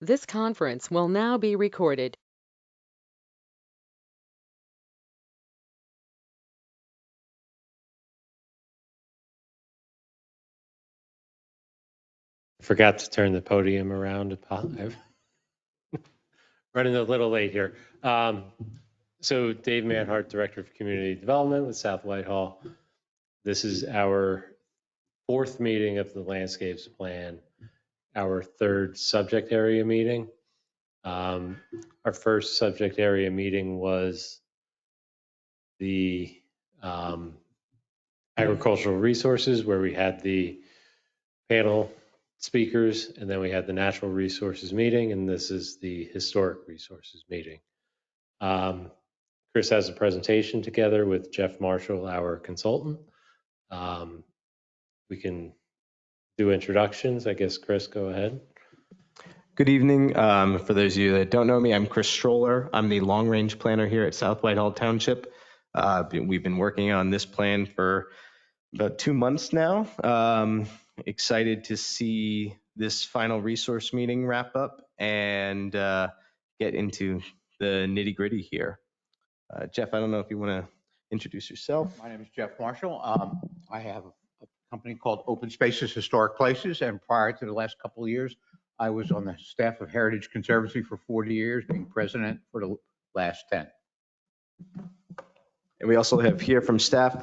This conference will now be recorded. Forgot to turn the podium around. I'm running a little late here. So Dave Manhart, Director of Community Development with South Whitehall. This is our fourth meeting of the Landscapes Plan, our third subject area meeting. Our first subject area meeting was the agricultural resources, where we had the panel speakers, and then we had the natural resources meeting, and this is the historic resources meeting. Chris has a presentation together with Jeff Marshall, our consultant. We can do introductions. I guess, Chris, go ahead. Good evening. For those of you that don't know me, I'm Chris Stroller. I'm the long-range planner here at South Whitehall Township. We've been working on this plan for about 2 months now. Excited to see this final resource meeting wrap up and get into the nitty-gritty here. Jeff, I don't know if you want to introduce yourself. My name is Jeff Marshall. I have a company called Open Spaces Historic Places, and prior to the last couple of years, I was on the staff of Heritage Conservancy for 40 years, being president for the last 10. And we also have here from staff,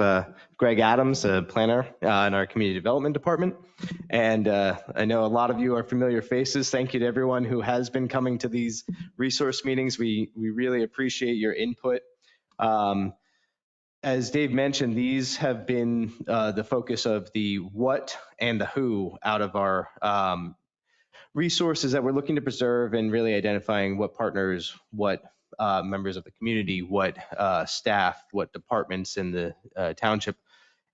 Greg Adams, a planner in our community development department. And I know a lot of you are familiar faces. Thank you to everyone who has been coming to these resource meetings. We really appreciate your input. As Dave mentioned, these have been the focus of the what and the who out of our resources that we're looking to preserve, and really identifying what partners, what members of the community, what staff, what departments in the township,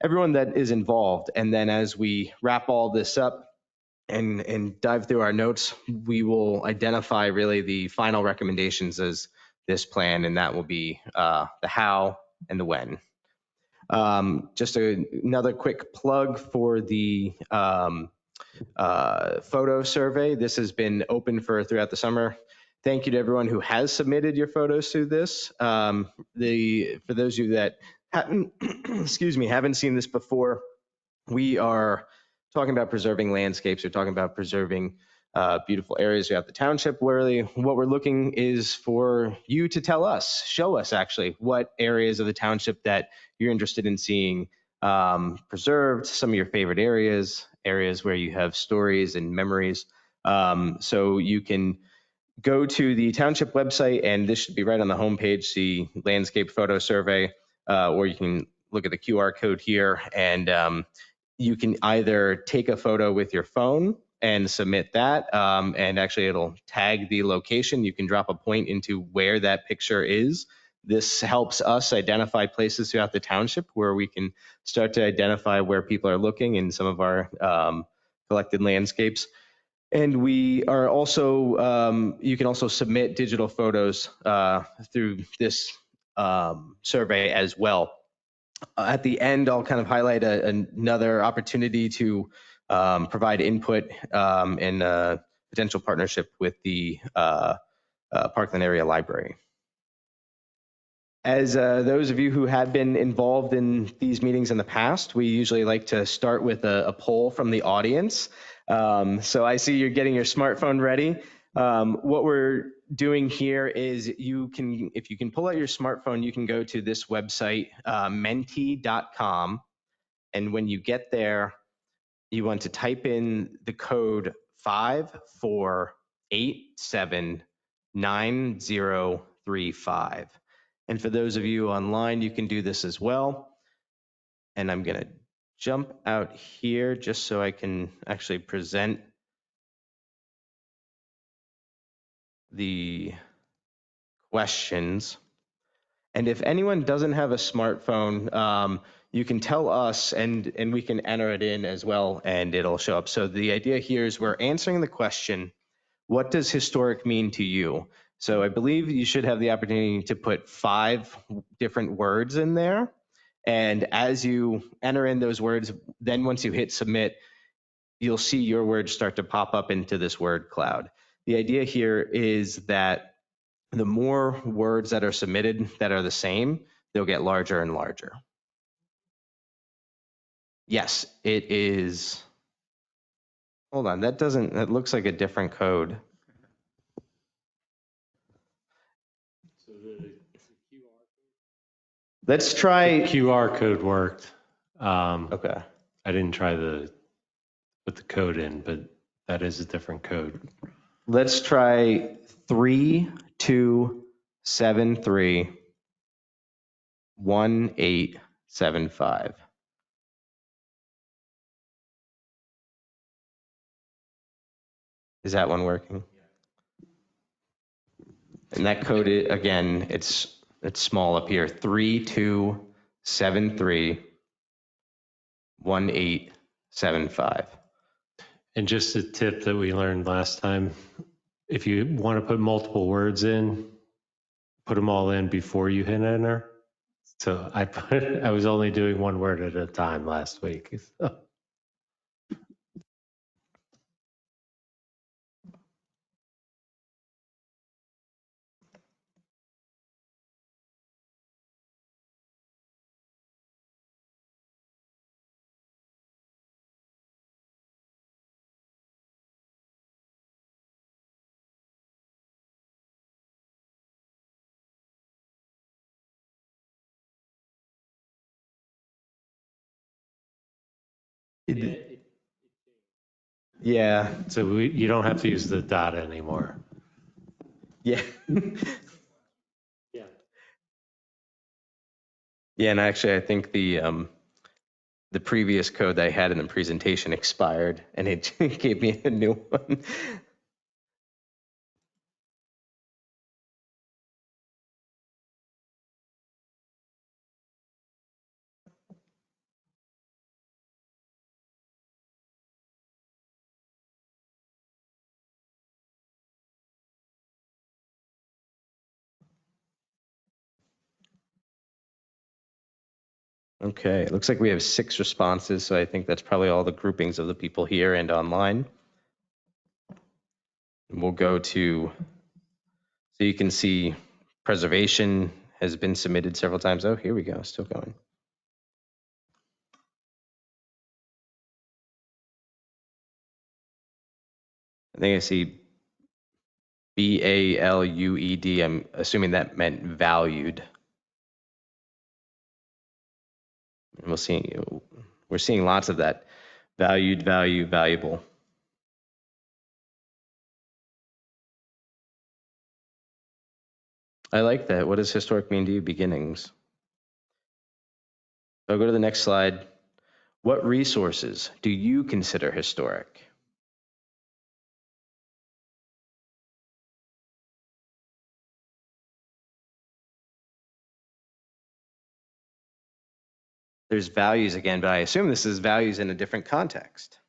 everyone that is involved. And then as we wrap all this up and dive through our notes, we will identify really the final recommendations as this plan, and that will be the how and the when. Just another quick plug for the photo survey. This has been open throughout the summer. Thank you to everyone who has submitted your photos through this. For those of you that haven't, haven't seen this before, we are talking about preserving landscapes. We're talking about preserving beautiful areas throughout the township. Really, what we're looking is for you to tell us, show us actually what areas of the township that you're interested in seeing preserved, some of your favorite areas where you have stories and memories. So you can go to the township website, and this should be right on the homepage, the landscape photo survey, or you can look at the QR code here, and you can either take a photo with your phone and submit that, and actually it'll tag the location. You can drop a point into where that picture is. This helps us identify places throughout the township where we can start to identify where people are looking in some of our collected landscapes. And we are also, you can also submit digital photos through this survey as well. At the end, I'll kind of highlight another opportunity to provide input in a potential partnership with the Parkland Area Library. As those of you who have been involved in these meetings in the past, we usually like to start with a poll from the audience. So I see you're getting your smartphone ready. What we're doing here is if you can pull out your smartphone, you can go to this website, menti.com. And when you get there, you want to type in the code 54879035. And for those of you online, you can do this as well. And I'm going to jump out here just so I can actually present the questions. And if anyone doesn't have a smartphone, you can tell us and we can enter it in as well, and it'll show up. So the idea here is we're answering the question, what does historic mean to you? So I believe you should have the opportunity to put 5 different words in there. And as you enter in those words, then once you hit submit, you'll see your words start to pop up into this word cloud. The idea here is that the more words that are submitted that are the same, they'll get larger and larger. Yes, it is. Hold on, that looks like a different code. Let's try. QR code worked. Okay. I didn't try put the code in, but that is a different code. Let's try 32731875. Is that one working? And that code, again, it's small up here. 32731875. And just a tip that we learned last time, if you want to put multiple words in, put them all in before you hit enter. So I was only doing one word at a time last week. So. Yeah. So you don't have to use the dot anymore. Yeah. Yeah. Yeah, and actually, I think the previous code that I had in the presentation expired, and it gave me a new one. Okay, it looks like we have 6 responses, so I think that's probably all the groupings of the people here and online. We'll go to, so you can see preservation has been submitted several times. Oh, here we go, still going. I think I see BALUED. I'm assuming that meant valued. And we're seeing lots of that. Valued, value, valuable. I like that. What does historic mean to you? Beginnings. I'll go to the next slide. What resources do you consider historic? There's values again, but I assume this is values in a different context.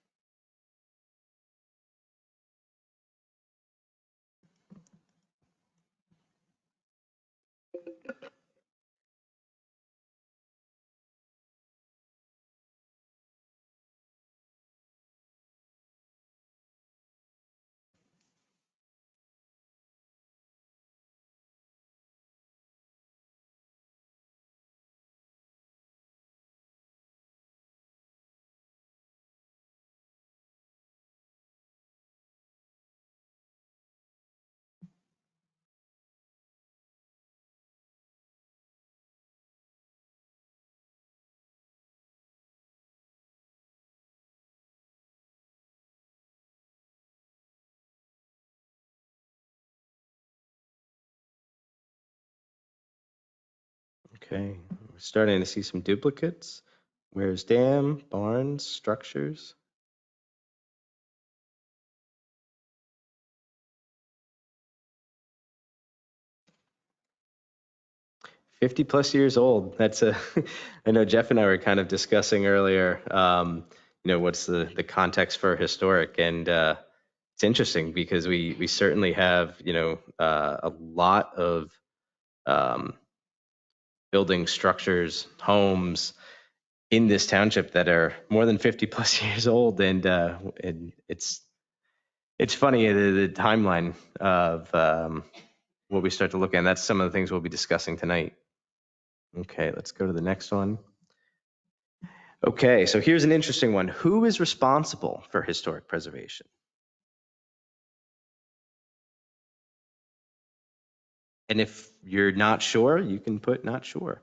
Okay, we're starting to see some duplicates. Where's dam, barns, structures? +50 years old. That's I know Jeff and I were kind of discussing earlier, what's the context for historic, and it's interesting because we certainly have, a lot of building structures, homes in this township that are more than +50 years old, and it's It's funny, the timeline of what we start to look at. And that's some of the things we'll be discussing tonight. Okay, let's go to the next one. Okay, so here's an interesting one. Who is responsible for historic preservation? And if you're not sure, you can put not sure.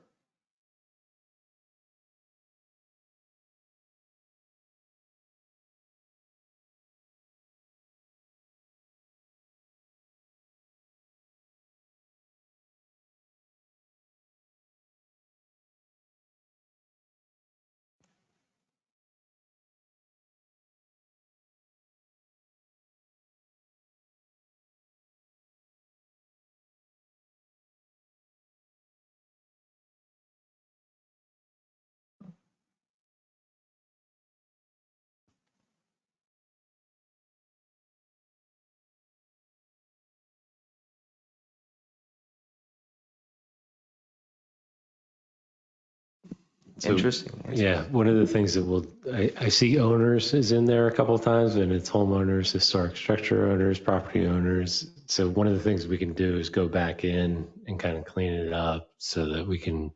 So, Interesting. yeah, one of the things that I see owners is in there a couple of times, and it's homeowners, historic structure owners, property owners. So one of the things we can do is go back in and kind of clean it up so that we can,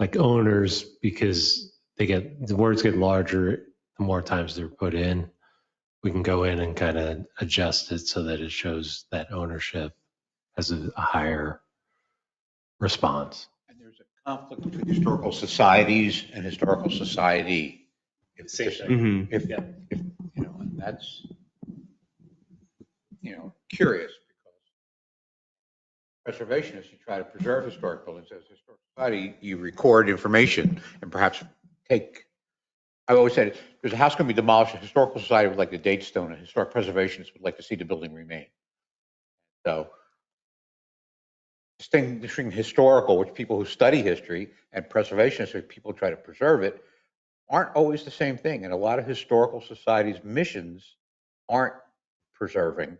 like owners, because the words get larger the more times they're put in. We can go in and kind of adjust it so that it shows that ownership has a higher response. And there's a conflict between historical societies and historical society. Same thing. Mm-hmm. If, Yeah. if, and that's, curious because preservationists, you try to preserve historic buildings. As a historic society, you record information and perhaps I've always said, there's a house going to be demolished, a historical society would like the date stone, a historic preservationist would like to see the building remain. So distinguishing historical, which people who study history, and preservationists, which people who try to preserve it, aren't always the same thing. And a lot of historical societies' missions aren't preserving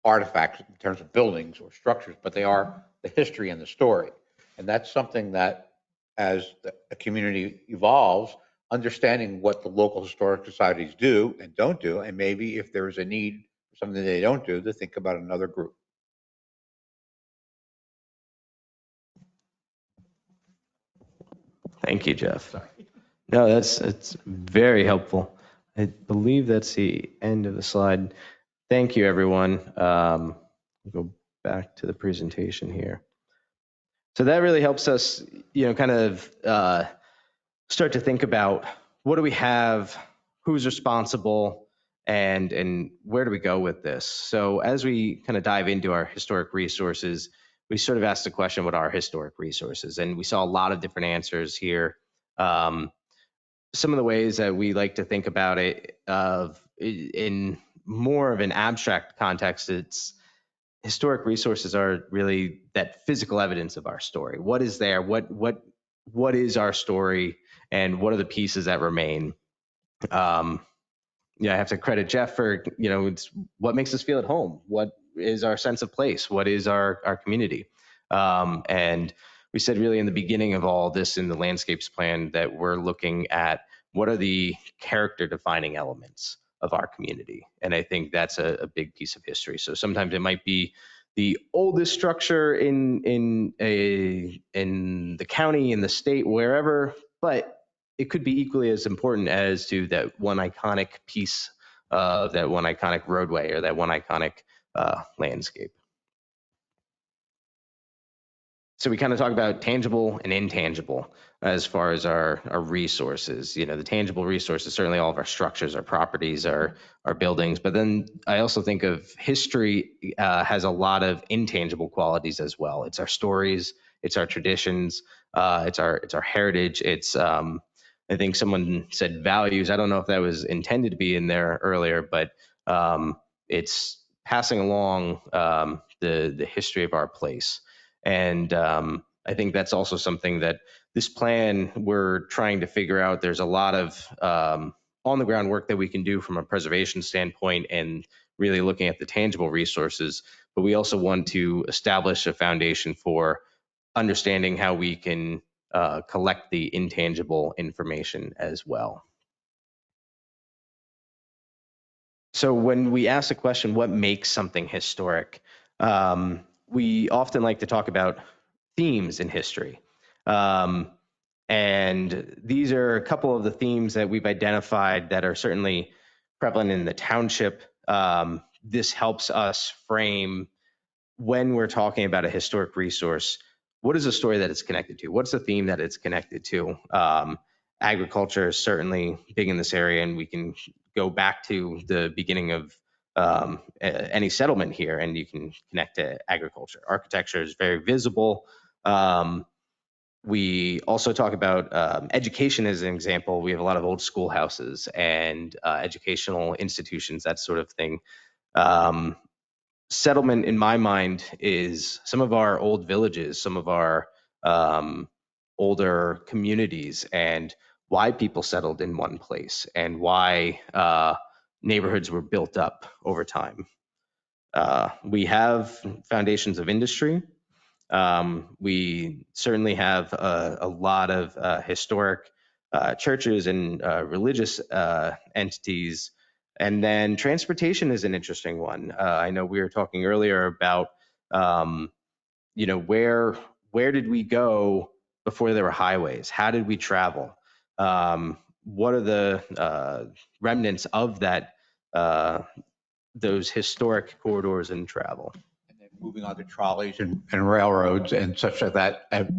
artifacts in terms of buildings or structures, but they are the history and the story. And that's something that, as a community evolves, understanding what the local historic societies do and don't do, and maybe if there is a need for something they don't do, to think about another group. Thank you, Jeff. No, it's very helpful. I believe that's the end of the slide. Thank you, everyone. Go back to the presentation here. So that really helps us, kind of start to think about what do we have, who's responsible, and where do we go with this? So as we kind of dive into our historic resources, we sort of asked the question, what are historic resources? And we saw a lot of different answers here. Some of the ways that we like to think about it in more of an abstract context, it's historic resources are really that physical evidence of our story. What is there? What is our story, and what are the pieces that remain? I have to credit Jeff for it's what makes us feel at home. What is our sense of place? What is our community? And we said really in the beginning of all this in the landscapes plan that we're looking at what are the character defining elements of our community. And I think that's a big piece of history. So sometimes it might be the oldest structure in the county, in the state, wherever, but it could be equally as important as to that one iconic piece of that one iconic roadway or that one iconic landscape. So we kind of talk about tangible and intangible as far as our resources. The tangible resources, certainly all of our structures, our properties, our buildings. But then I also think of history has a lot of intangible qualities as well. It's our stories, it's our traditions, it's our heritage. It's I think someone said values. I don't know if that was intended to be in there earlier, but it's passing along the history of our place. And I think that's also something that this plan we're trying to figure out. There's a lot of on the ground work that we can do from a preservation standpoint and really looking at the tangible resources, but we also want to establish a foundation for understanding how we can collect the intangible information as well. So when we ask the question, what makes something historic? We often like to talk about themes in history. Um, and these are a couple of the themes that we've identified that are certainly prevalent in the township. This helps us frame when we're talking about a historic resource, what is the story that it's connected to? What's the theme that it's connected to? Agriculture is certainly big in this area, and we can go back to the beginning of any settlement here, and you can connect to agriculture. Architecture is very visible. We also talk about education as an example. We have a lot of old schoolhouses and educational institutions, that sort of thing. Um, Settlement in my mind is some of our old villages, some of our older communities, and why people settled in one place and why neighborhoods were built up over time. We have foundations of industry. We certainly have a lot of historic churches and religious entities. And then transportation is an interesting one. I know we were talking earlier about, where did we go before there were highways? How did we travel? What are the remnants of that, those historic corridors and travel? And then moving on to trolleys and railroads and such like that have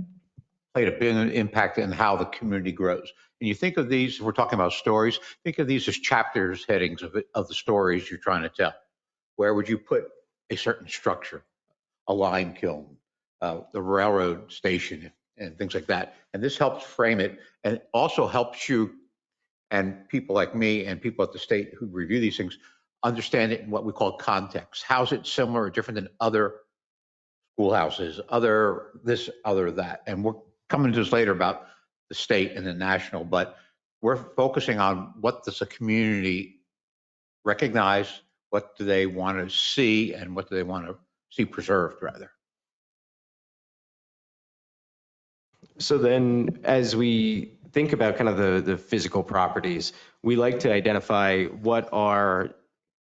played a big impact in how the community grows. And you think of these, we're talking about stories, think of these as chapters, headings of the stories you're trying to tell. Where would you put a certain structure, a lime kiln, the railroad station, and things like that? And this helps frame it, and it also helps you and people like me and people at the state who review these things understand it in what we call context. How is it similar or different than other schoolhouses, other this, other that? And we're coming to this later about the state and the national, but we're focusing on what does the community recognize, what do they want to see, and what do they want to see preserved, rather. So then, as we think about kind of the physical properties, we like to identify what are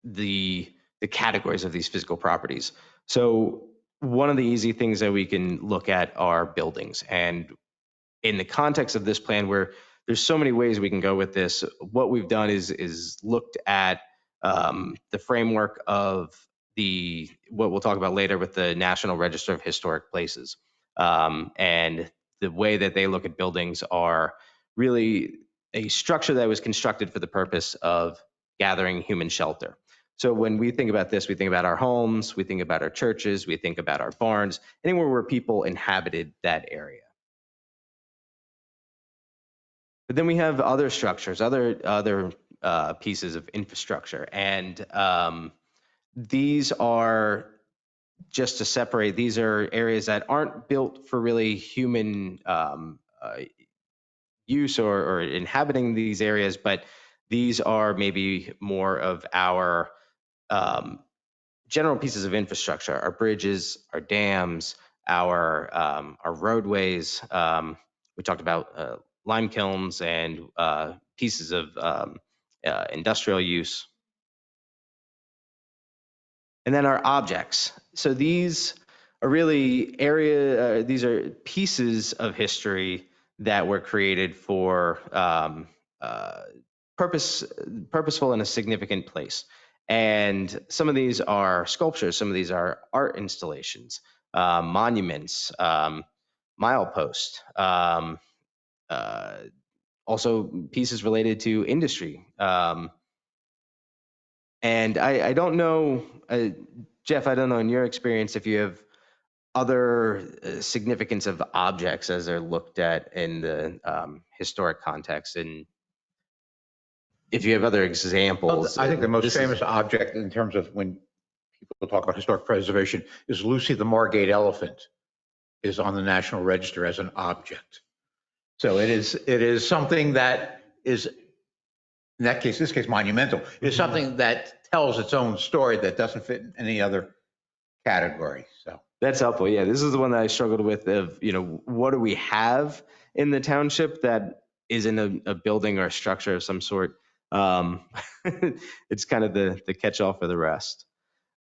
the categories of these physical properties. So one of the easy things that we can look at are buildings. And in the context of this plan, where there's so many ways we can go with this, what we've done is looked at the framework of what we'll talk about later with the National Register of Historic Places. And the way that they look at buildings are really a structure that was constructed for the purpose of gathering human shelter. So when we think about this, we think about our homes, we think about our churches, we think about our barns, anywhere where people inhabited that area. But then we have other structures, other pieces of infrastructure, and these are, just to separate, these are areas that aren't built for really human use or inhabiting these areas, but these are maybe more of our general pieces of infrastructure, our bridges, our dams, our roadways. We talked about lime kilns and pieces of industrial use. And then our objects. So these are really these are pieces of history that were created for purposeful in a significant place. And some of these are sculptures, some of these are art installations, monuments, mileposts, also pieces related to industry. And I don't know, Jeff, I don't know in your experience if you have other significance of objects as they're looked at in the historic context, and if you have other examples. I think the most famous object in terms of when people talk about historic preservation is Lucy the Margate elephant is on the National Register as an object. So it is something that is, in this case, monumental. It is something that tells its own story that doesn't fit in any other category. So that's helpful. Yeah, this is the one that I struggled with of, what do we have in the township that is in a building or a structure of some sort It's kind of the catch-all for the rest.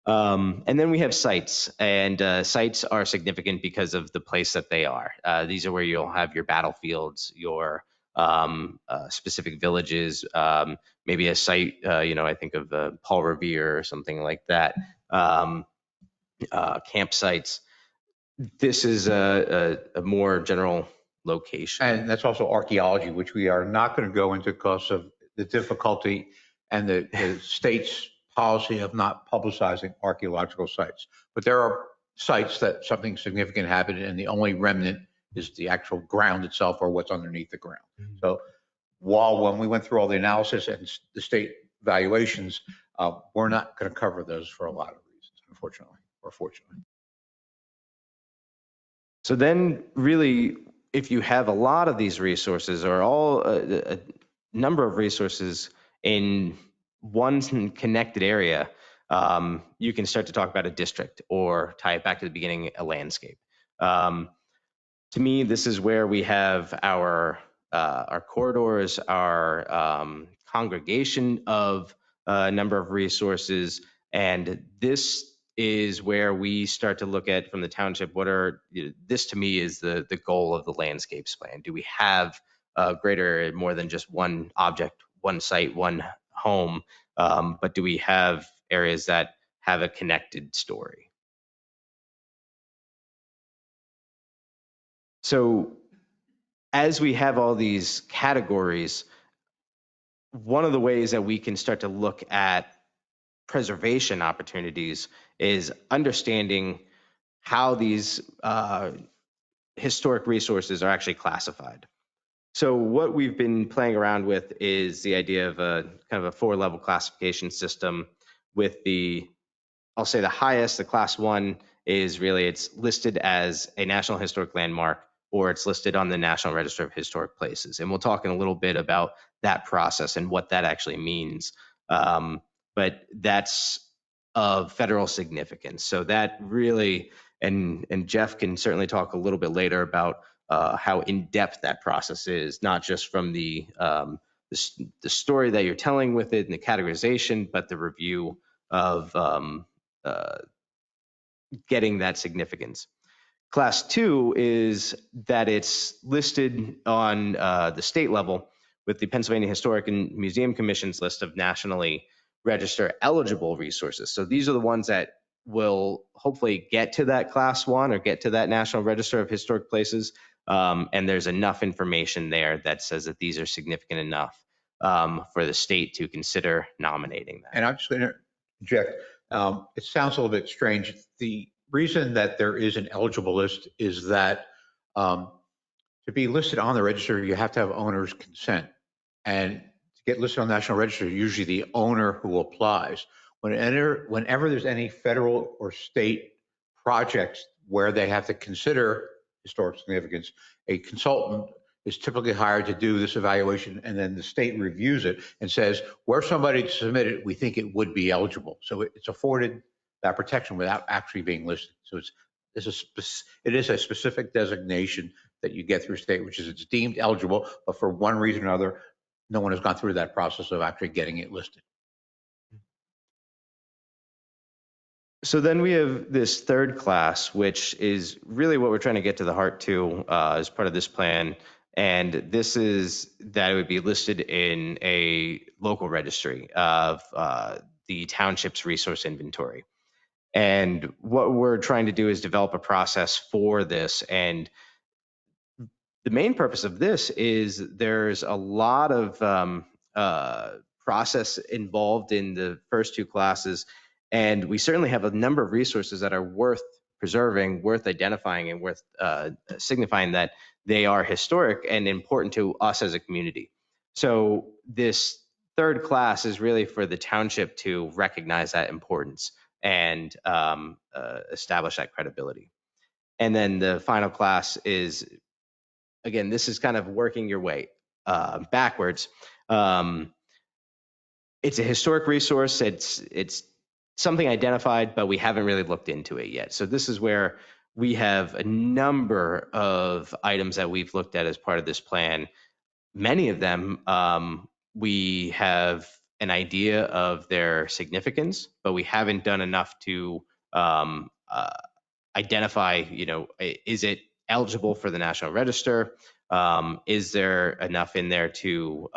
And then we have sites, and sites are significant because of the place that they are. These are where you'll have your battlefields, your specific villages, maybe a site, I think of Paul Revere or something like that, campsites. This is a more general location. And that's also archaeology, which we are not going to go into because of the difficulty and the state's policy of not publicizing archaeological sites. But there are sites that something significant happened, and the only remnant is the actual ground itself or what's underneath the ground. So when we went through all the analysis and the state valuations, we're not going to cover those for a lot of reasons, unfortunately or fortunately. So then really, if you have a lot of these resources or a number of resources in one connected area, you can start to talk about a district or tie it back to the beginning, a landscape. To me, this is where we have our corridors, our congregation of a number of resources, and this is where we start to look at from the township, this to me is the goal of the landscapes plan. Do we have greater, more than just one object, one site, one home, but do we have areas that have a connected story? So as we have all these categories, one of the ways that we can start to look at preservation opportunities is understanding how these historic resources are actually classified. So what we've been playing around with is the idea of a kind of a 4-level classification system with I'll say the highest, the class 1 is really, it's listed as a National Historic Landmark, or it's listed on the National Register of Historic Places. And we'll talk in a little bit about that process and what that actually means. But that's of federal significance. So that really, and Jeff can certainly talk a little bit later about how in-depth that process is, not just from the story that you're telling with it and the categorization, but the review of getting that significance. Class 2 is that it's listed on the state level with the Pennsylvania Historic and Museum Commission's list of nationally register eligible resources. So these are the ones that will hopefully get to that class 1 or get to that National Register of Historic Places. And there's enough information there that says that these are significant enough for the state to consider nominating them. And I'm just going to interject. It sounds a little bit strange. The reason that there is an eligible list is that to be listed on the register, you have to have owner's consent. And to get listed on the National Register, usually the owner who applies. Whenever there's any federal or state projects where they have to consider historic significance, a consultant is typically hired to do this evaluation, and then the state reviews it and says, where somebody submitted, we think it would be eligible. So it's afforded that protection without actually being listed. So it is a specific designation that you get through state, which is it's deemed eligible, but for one reason or another, no one has gone through that process of actually getting it listed. So then we have this third class, which is really what we're trying to get to the heart to as part of this plan. And this is that it would be listed in a local registry of the township's resource inventory. And what we're trying to do is develop a process for this. And the main purpose of this is there's a lot of process involved in the first 2 classes. And we certainly have a number of resources that are worth preserving, worth identifying, and worth signifying that they are historic and important to us as a community. So this third class is really for the township to recognize that importance and establish that credibility. And then the final class is, again, this is kind of working your way backwards. It's a historic resource. It's something identified, but we haven't really looked into it yet. So this is where we have a number of items that we've looked at as part of this plan. Many of them we have an idea of their significance, but we haven't done enough to identify, is it eligible for the National Register? Is there enough in there to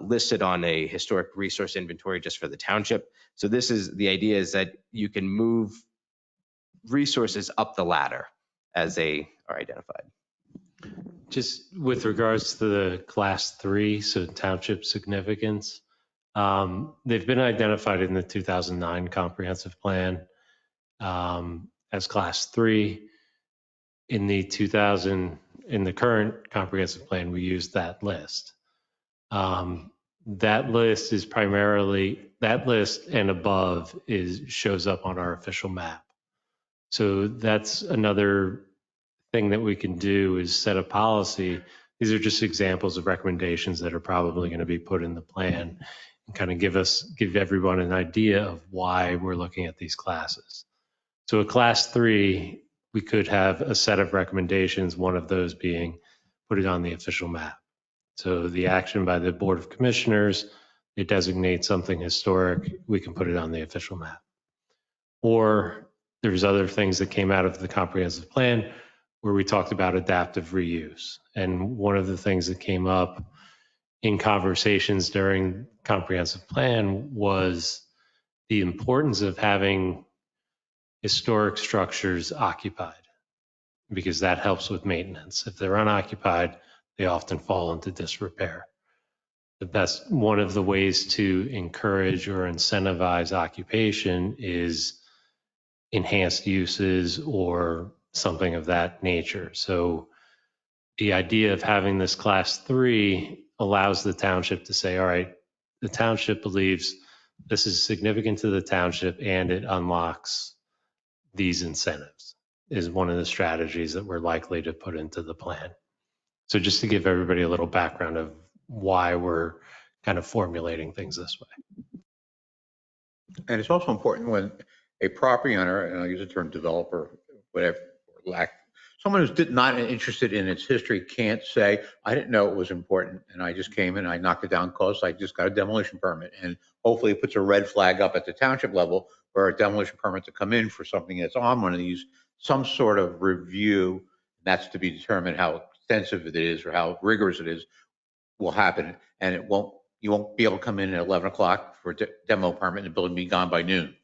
list it on a historic resource inventory just for the township? So the idea is that you can move resources up the ladder as they are identified. Just with regards to the class 3, so township significance, they've been identified in the 2009 comprehensive plan as class 3. In the current comprehensive plan, we use that list. That list is primarily, that list and above shows up on our official map. So that's another thing that we can do, is set a policy. These are just examples of recommendations that are probably going to be put in the plan, and kind of give everyone an idea of why we're looking at these classes. So a class 3, we could have a set of recommendations, one of those being put it on the official map. So the action by the Board of Commissioners, they designate something historic, we can put it on the official map. Or there's other things that came out of the comprehensive plan where we talked about adaptive reuse. And one of the things that came up in conversations during comprehensive plan was the importance of having historic structures occupied, because that helps with maintenance. If they're unoccupied, they often fall into disrepair. One of the ways to encourage or incentivize occupation is enhanced uses or something of that nature. So the idea of having this class 3 allows the township to say, all right, the township believes this is significant to the township and it unlocks these incentives, is one of the strategies that we're likely to put into the plan. So just to give everybody a little background of why we're kind of formulating things this way. And it's also important when a property owner, and I'll use the term developer, whatever, someone who's not interested in its history can't say, I didn't know it was important, and I just came and I knocked it down because I just got a demolition permit. And hopefully it puts a red flag up at the township level for a demolition permit to come in for something that's on one of these, some sort of review. That's to be determined how extensive it is or how rigorous it is, will happen. And you won't be able to come in at 11 o'clock for a demo permit and the building be gone by noon.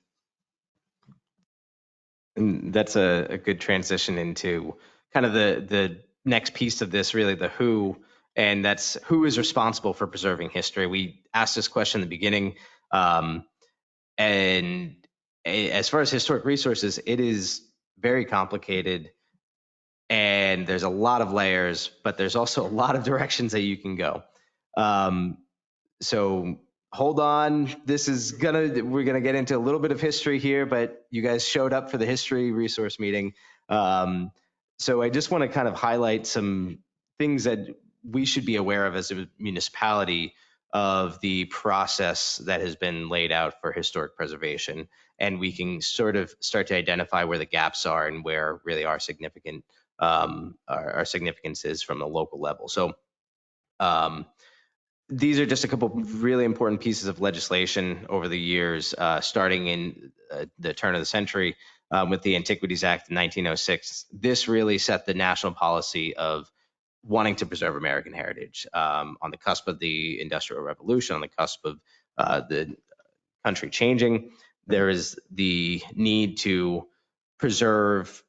And that's a good transition into kind of the next piece of this, really the who, and that's who is responsible for preserving history. We asked this question in the beginning, and as far as historic resources, it is very complicated, and there's a lot of layers, but there's also a lot of directions that you can go. So hold on, we're gonna get into a little bit of history here, but you guys showed up for the history resource meeting. So I just want to kind of highlight some things that we should be aware of as a municipality of the process that has been laid out for historic preservation. And we can sort of start to identify where the gaps are and where really our significance is from the local level. So these are just a couple really important pieces of legislation over the years, starting in the turn of the century with the Antiquities Act in 1906. This really set the national policy of wanting to preserve American heritage on the cusp of the Industrial Revolution, on the cusp of the country changing. There is the need to preserve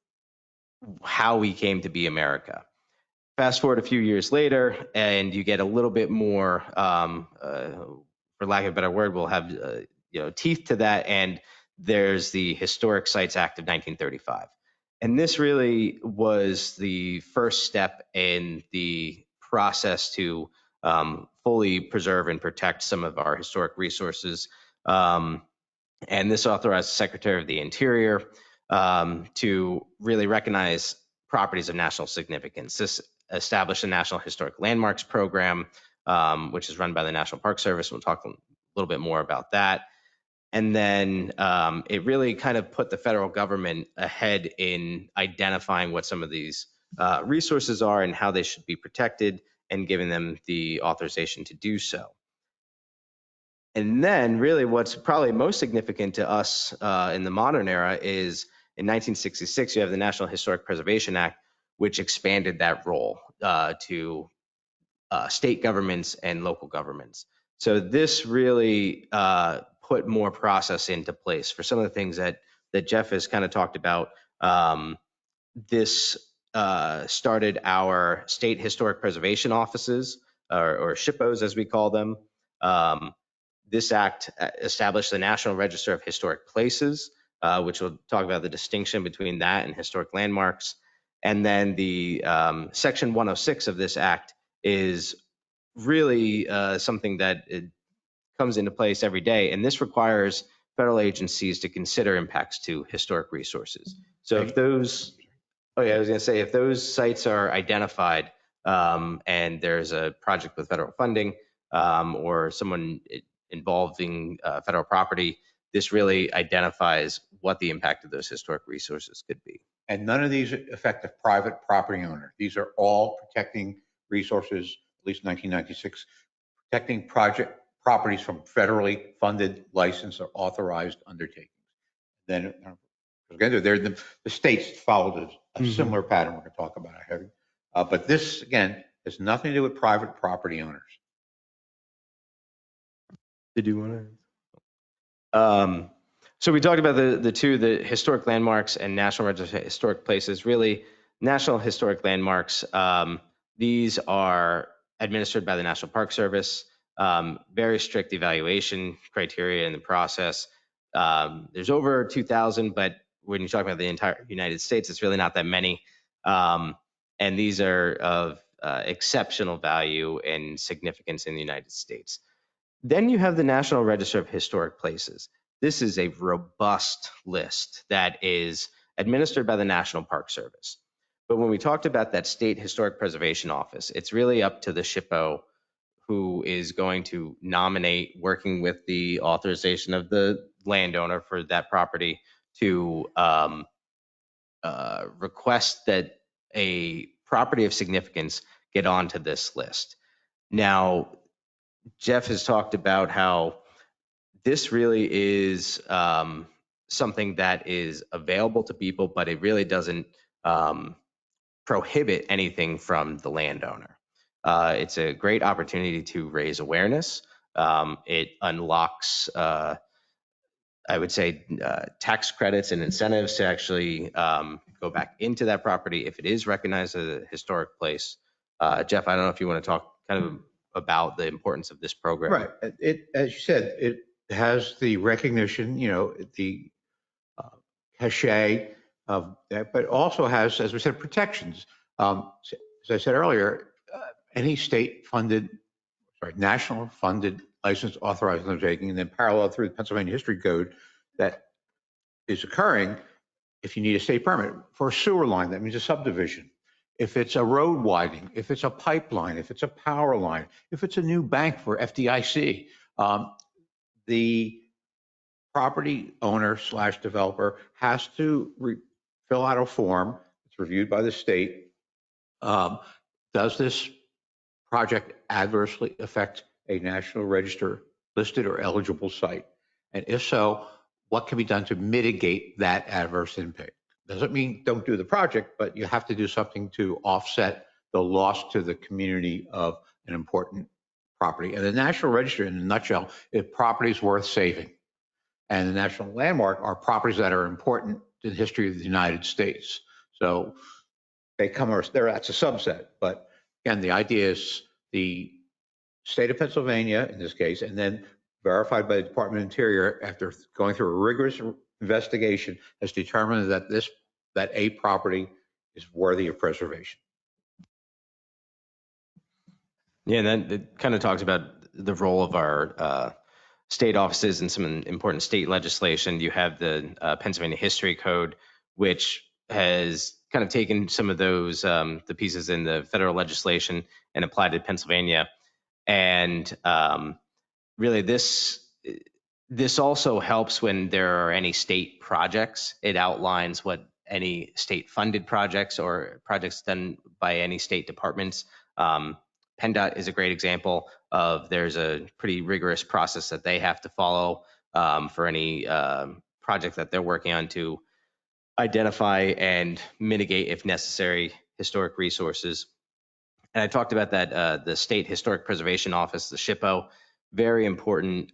how we came to be America. Fast forward a few years later, and you get a little bit more, for lack of a better word, we'll have teeth to that. And there's the Historic Sites Act of 1935, and this really was the first step in the process to fully preserve and protect some of our historic resources. And this authorized the Secretary of the Interior to really recognize properties of national significance. This established a National Historic Landmarks Program, which is run by the National Park Service. We'll talk a little bit more about that. And then it really kind of put the federal government ahead in identifying what some of these resources are and how they should be protected, and giving them the authorization to do so. And then really what's probably most significant to us in the modern era is in 1966, you have the National Historic Preservation Act, which expanded that role to state governments and local governments. So this really put more process into place for some of the things that Jeff has kind of talked about. This started our state historic preservation offices, or SHPOs as we call them. This act established the National Register of Historic Places, which we'll talk about the distinction between that and historic landmarks. And then the Section 106 of this act is really something that it comes into place every day. And this requires federal agencies to consider impacts to historic resources. So if those, oh yeah, I was going to say, if those sites are identified and there's a project with federal funding or someone involving federal property, this really identifies what the impact of those historic resources could be. And none of these affect the private property owner. These are all protecting resources, at least 1996, protecting project properties from federally funded, licensed, or authorized undertakings. Then, again, the states followed a similar pattern we're going to talk about ahead. But this, again, has nothing to do with private property owners. Did you want to? So we talked about the historic landmarks and National Register of Historic Places. Really, National Historic Landmarks, these are administered by the National Park Service. Very strict evaluation criteria in the process. There's over 2,000, but when you talk about the entire United States, it's really not that many. And these are of exceptional value and significance in the United States. Then you have the National Register of Historic Places. This is a robust list that is administered by the National Park Service. But when we talked about that State Historic Preservation Office, it's really up to the SHPO who is going to nominate, working with the authorization of the landowner for that property, to request that a property of significance get onto this list. Now, Jeff has talked about how this really is something that is available to people, but it really doesn't prohibit anything from the landowner. It's a great opportunity to raise awareness. It unlocks, I would say, tax credits and incentives to actually go back into that property if it is recognized as a historic place. Jeff, I don't know if you want to talk kind of about the importance of this program. Right. It, as you said, it has the recognition, the cachet of that, but also has, as we said, protections. As I said earlier, any national funded, licensed, authorized undertaking, and then parallel through the Pennsylvania History Code that is occurring, if you need a state permit for a sewer line, that means a subdivision. If it's a road widening, if it's a pipeline, if it's a power line, if it's a new bank for FDIC, the property owner / developer has to fill out a form. It's reviewed by the state. Does this project adversely affect a National Register listed or eligible site? And if so, what can be done to mitigate that adverse impact? Doesn't mean don't do the project, but you have to do something to offset the loss to the community of an important property. And the National Register, in a nutshell, is properties worth saving. And the National Landmark are properties that are important to the history of the United States. So that's a subset. But again, the idea is the state of Pennsylvania, in this case, and then verified by the Department of Interior after going through a rigorous investigation, has determined that a property is worthy of preservation. Yeah, and then it kind of talks about the role of our state offices and some important state legislation. You have the Pennsylvania History Code, which has kind of taken some of those the pieces in the federal legislation and applied to Pennsylvania. And really, this also helps when there are any state projects. It outlines what any state-funded projects or projects done by any state departments PennDOT is a great example of there's a pretty rigorous process that they have to follow for any project that they're working on to identify and mitigate, if necessary, historic resources. And I talked about that the State Historic Preservation Office, the SHPO, very important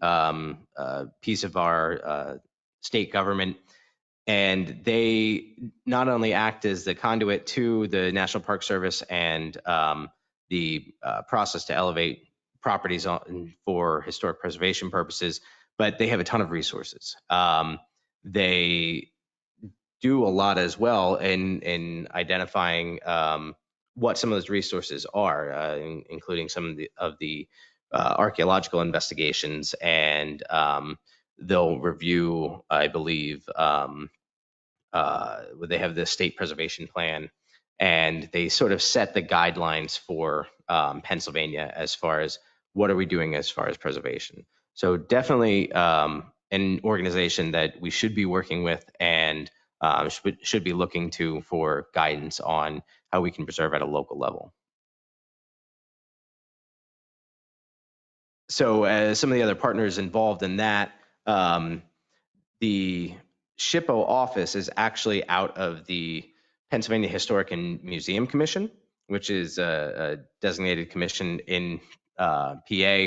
piece of our state government. And they not only act as the conduit to the National Park Service and the process to elevate properties for historic preservation purposes, but they have a ton of resources. They do a lot as well in identifying what some of those resources are, including some of the archaeological investigations, and they'll review, I believe, they have the state preservation plan, and they sort of set the guidelines for Pennsylvania as far as what are we doing as far as preservation. So definitely an organization that we should be working with and should be looking to for guidance on how we can preserve at a local level. So some of the other partners involved in that, the SHPO office is actually out of the Pennsylvania Historic and Museum Commission, which is a designated commission in PA.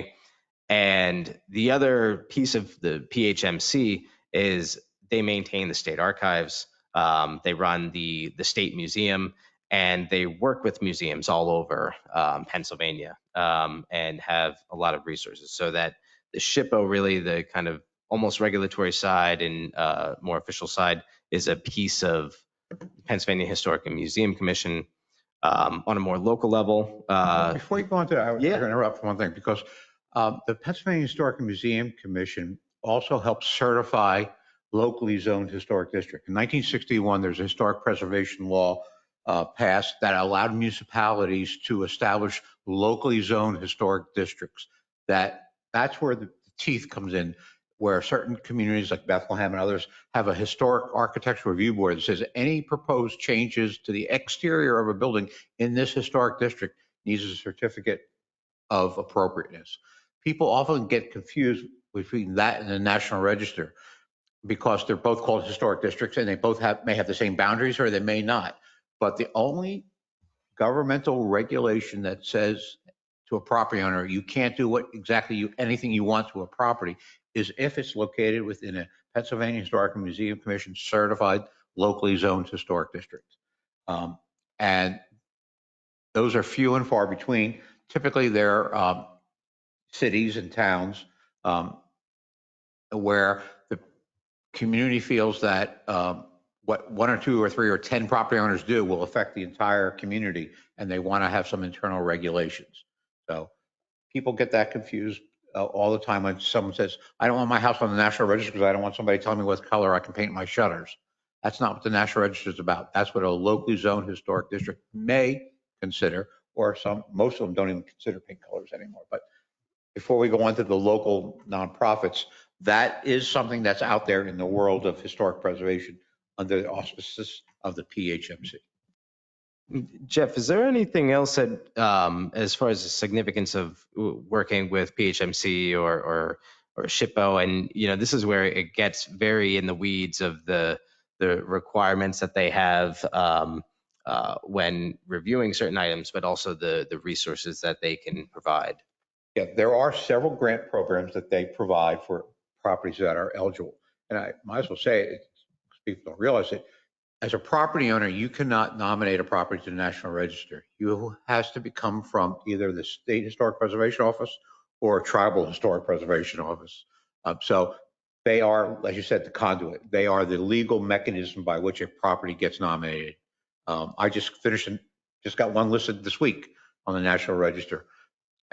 And the other piece of the PHMC is they maintain the state archives. They run the state museum, and they work with museums all over Pennsylvania and have a lot of resources. So that the SHPO, really the kind of almost regulatory side and more official side, is a piece of Pennsylvania Historic and Museum Commission. On a more local level. Before you go on to that, I would Yeah. interrupt for one thing, because the Pennsylvania Historic and Museum Commission also helps certify locally zoned historic district. In 1961, there's a historic preservation law passed that allowed municipalities to establish locally zoned historic districts. That's where the teeth comes in, where certain communities like Bethlehem and others have a historic architectural review board that says any proposed changes to the exterior of a building in this historic district needs a certificate of appropriateness. People often get confused between that and the National Register, because they're both called historic districts and they both may have the same boundaries, or they may not. But the only governmental regulation that says to a property owner, you can't do anything you want to a property, is if it's located within a Pennsylvania Historic and Museum Commission certified locally zoned historic district. And those are few and far between. Typically, they're cities and towns where the community feels that what 1 or 2 or 3 or 10 property owners do will affect the entire community, and they want to have some internal regulations. So people get that confused all the time when someone says, I don't want my house on the National Register because I don't want somebody telling me what color I can paint my shutters. That's not what the National Register is about. That's what a locally zoned historic district may consider, or most of them don't even consider paint colors anymore. But before we go on to the local nonprofits, that is something that's out there in the world of historic preservation under the auspices of the PHMC. Jeff, is there anything else that, as far as the significance of working with PHMC or SHPO, and this is where it gets very in the weeds of the requirements that they have when reviewing certain items, but also the resources that they can provide. Yeah, there are several grant programs that they provide for properties that are eligible. And I might as well say it, because people don't realize it. As a property owner, you cannot nominate a property to the National Register. You has to come from either the State Historic Preservation Office or a Tribal Historic Preservation Office. So they are, as you said, the conduit. They are the legal mechanism by which a property gets nominated. I just got one listed this week on the National Register.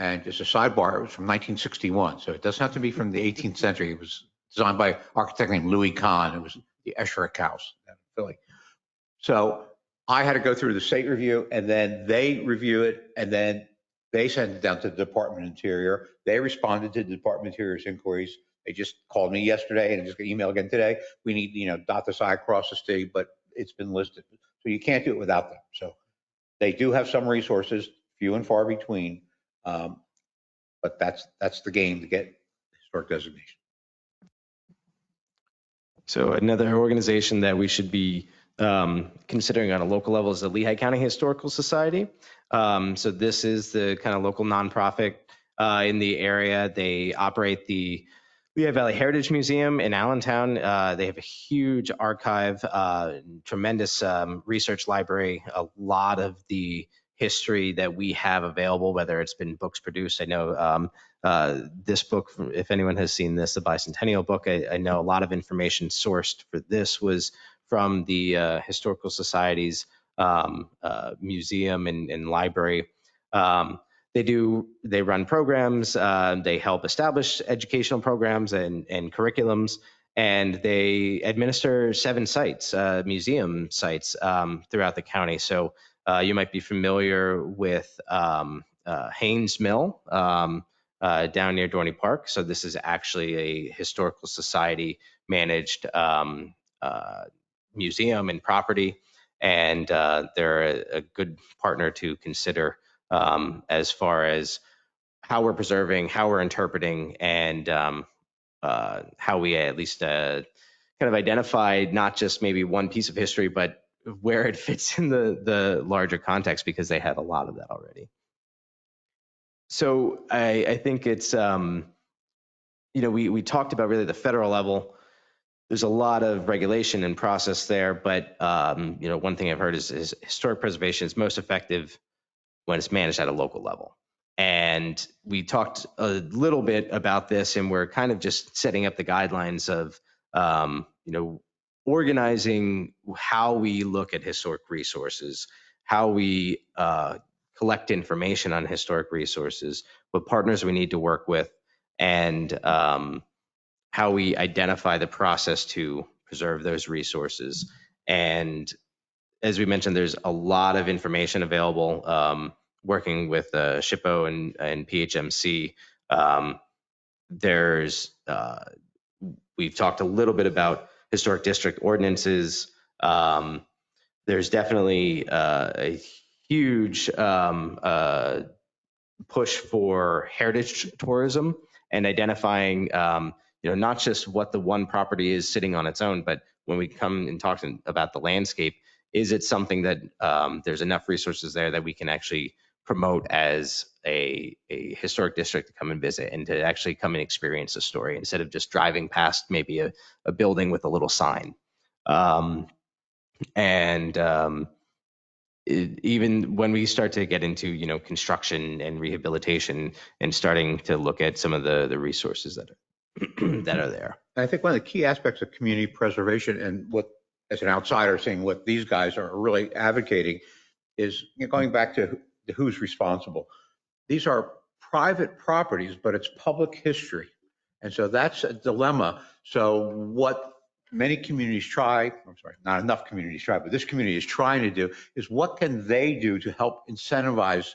And just a sidebar, it was from 1961. So it doesn't have to be from the 18th century. It was designed by an architect named Louis Kahn. It was the Esherick House in Philly. So I had to go through the state review, and then they review it, and then they send it down to the Department of Interior. They responded to the Department of Interior's inquiries. They just called me yesterday and just got an email again today. We need, dot the I, cross the T, but it's been listed. So you can't do it without them. So they do have some resources, few and far between. But that's the game to get historic designation. So another organization that we should be considering on a local level is the Lehigh County Historical Society. So this is the kind of local nonprofit in the area. They operate the Lehigh Valley Heritage Museum in Allentown. They have a huge archive, tremendous research library, a lot of the history that we have available, whether it's been books produced. I know this book, if anyone has seen this, the bicentennial book, I know a lot of information sourced for this was from the Historical Society's museum and library. They run programs, they help establish educational programs and curriculums, and they administer 7 sites, museum sites throughout the county. So you might be familiar with Haynes Mill, down near Dorney Park. So this is actually a historical society managed museum and property, and they're a good partner to consider as far as how we're preserving, how we're interpreting, and how we at least kind of identify not just maybe one piece of history, but where it fits in the larger context, because they have a lot of that already. So I think it's, we talked about really the federal level. There's a lot of regulation and process there, but one thing I've heard is historic preservation is most effective when it's managed at a local level. And we talked a little bit about this, and we're kind of just setting up the guidelines of, organizing how we look at historic resources, how we collect information on historic resources, what partners we need to work with, and how we identify the process to preserve those resources. And as we mentioned, there's a lot of information available. Working with SHPO and PHMC, we've talked a little bit about historic district ordinances. There's definitely a huge push for heritage tourism and identifying, not just what the one property is sitting on its own, but when we come and talk about the landscape, is it something that there's enough resources there that we can actually promote as a historic district to come and visit and to actually come and experience the story instead of just driving past maybe a building with a little sign. Even when we start to get into construction and rehabilitation and starting to look at some of the resources that are that are there. And I think one of the key aspects of community preservation, and what, as an outsider, seeing what these guys are really advocating, is going back to who's responsible. These are private properties, but it's public history. And so that's a dilemma. So what many communities try, I'm sorry, not enough communities try, but this community is trying to do is what can they do to help incentivize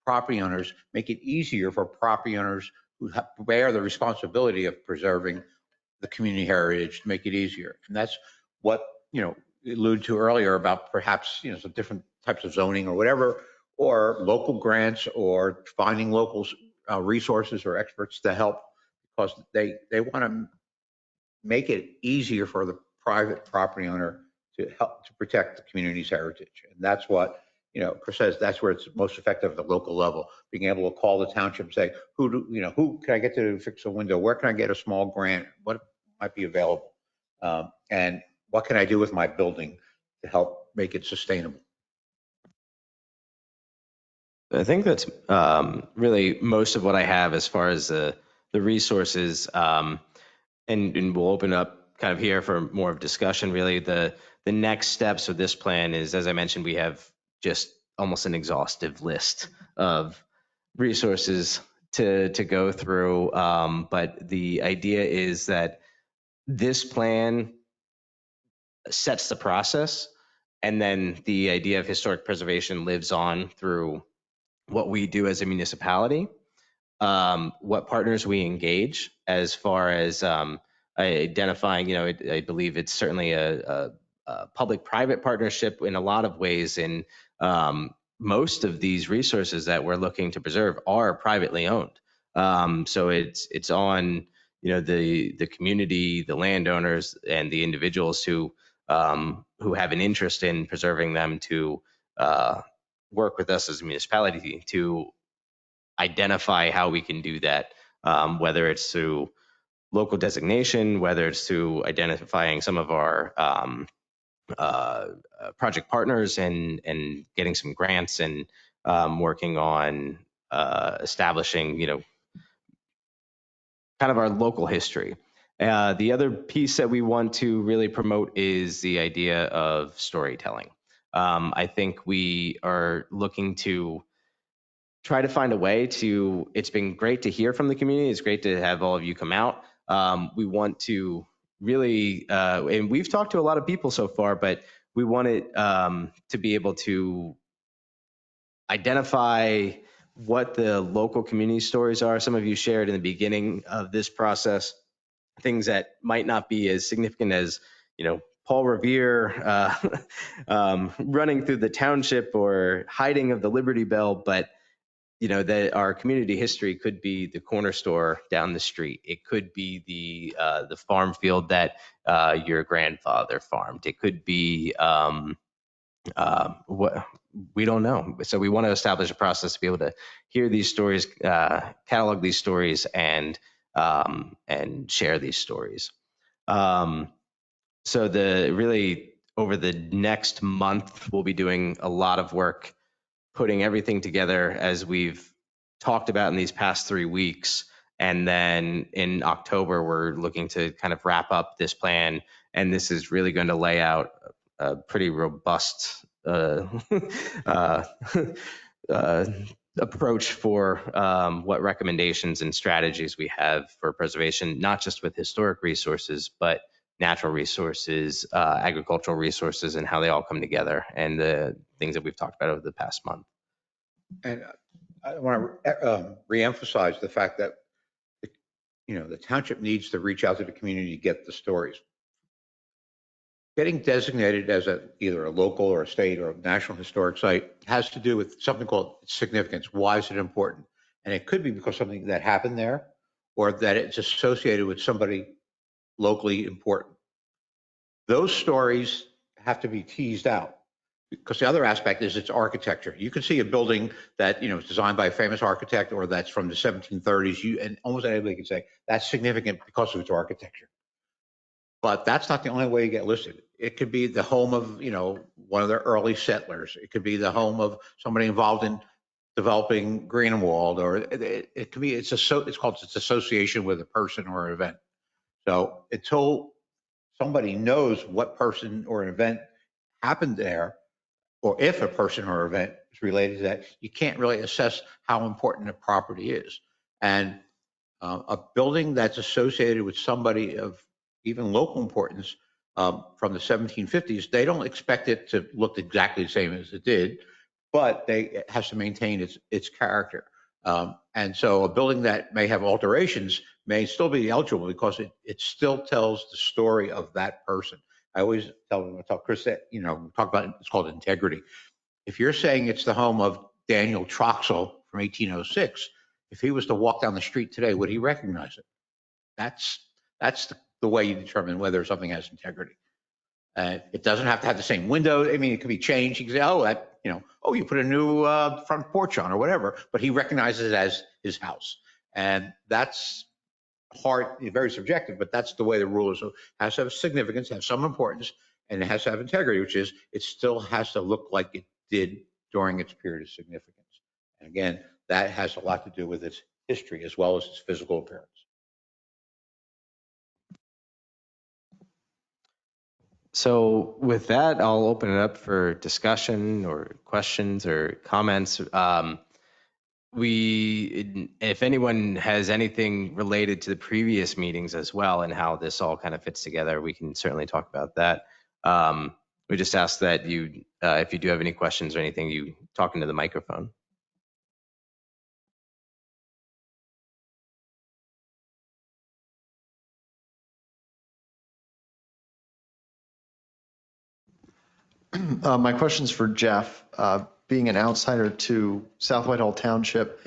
property owners, make it easier for property owners who bear the responsibility of preserving the community heritage to make it easier. And that's what, alluded to earlier about perhaps, some different types of zoning or whatever, or local grants, or finding local resources or experts to help, because they want to make it easier for the private property owner to help to protect the community's heritage. And that's what, Chris says, that's where it's most effective at the local level, being able to call the township and say, who can I get to fix a window? Where can I get a small grant? What might be available? And what can I do with my building to help make it sustainable? I think that's really most of what I have as far as the resources, and we'll open up kind of here for more of discussion. Really, the next steps of this plan is, as I mentioned, we have just almost an exhaustive list of resources to go through. But the idea is that this plan sets the process, and then the idea of historic preservation lives on through what we do as a municipality, what partners we engage as far as identifying, I believe it's certainly a public-private partnership in a lot of ways in most of these resources that we're looking to preserve are privately owned. So it's on, the community, the landowners, and the individuals who have an interest in preserving them to work with us as a municipality to identify how we can do that, whether it's through local designation, whether it's through identifying some of our project partners and getting some grants and working on establishing, kind of our local history. The other piece that we want to really promote is the idea of storytelling. I think we are looking to try to find a way to, it's been great to hear from the community. It's great to have all of you come out. We want to really, and we've talked to a lot of people so far, but we want it to be able to identify what the local community stories are. Some of you shared in the beginning of this process, things that might not be as significant as, Paul Revere running through the township or hiding of the Liberty Bell, but that our community history could be the corner store down the street. It could be the farm field that your grandfather farmed. It could be what we don't know. So we want to establish a process to be able to hear these stories, catalog these stories, and share these stories. So really over the next month, we'll be doing a lot of work putting everything together as we've talked about in these past 3 weeks. And then in October, we're looking to kind of wrap up this plan. And this is really going to lay out a pretty robust approach for what recommendations and strategies we have for preservation, not just with historic resources, but natural resources, agricultural resources, and how they all come together, and the things that we've talked about over the past month. And I want to reemphasize the fact that, the township needs to reach out to the community to get the stories. Getting designated as either a local or a state or a national historic site has to do with something called significance. Why is it important? And it could be because something that happened there, or that it's associated with somebody locally important. Those stories have to be teased out, because the other aspect is its architecture. You can see a building that is designed by a famous architect, or that's from the 1730s. And almost anybody can say that's significant because of its architecture. But that's not the only way you get listed. It could be the home of one of the early settlers. It could be the home of somebody involved in developing Greenwald, or it could be it's called its association with a person or an event. So until somebody knows what person or an event happened there, or if a person or event is related to that, you can't really assess how important a property is. And a building that's associated with somebody of even local importance from the 1750s, they don't expect it to look exactly the same as it did, but it has to maintain its character. And so a building that may have alterations may still be eligible because it still tells the story of that person. I always tell Chris that, talk about it's called integrity. If you're saying it's the home of Daniel Troxel from 1806, if he was to walk down the street today, would he recognize it? That's the way you determine whether something has integrity. It doesn't have to have the same window. I mean, it could be changed. You can say, you put a new front porch on or whatever, but he recognizes it as his house. And that's hard, very subjective, but that's the way the rule is. So it has to have significance, have some importance, and it has to have integrity, which is it still has to look like it did during its period of significance. And again, that has a lot to do with its history as well as its physical appearance. So with that, I'll open it up for discussion or questions or comments. If anyone has anything related to the previous meetings as well and how this all kind of fits together, we can certainly talk about that. We just ask that you, if you do have any questions or anything, you talk into the microphone. My question's for Jeff. being an outsider to South Whitehall Township,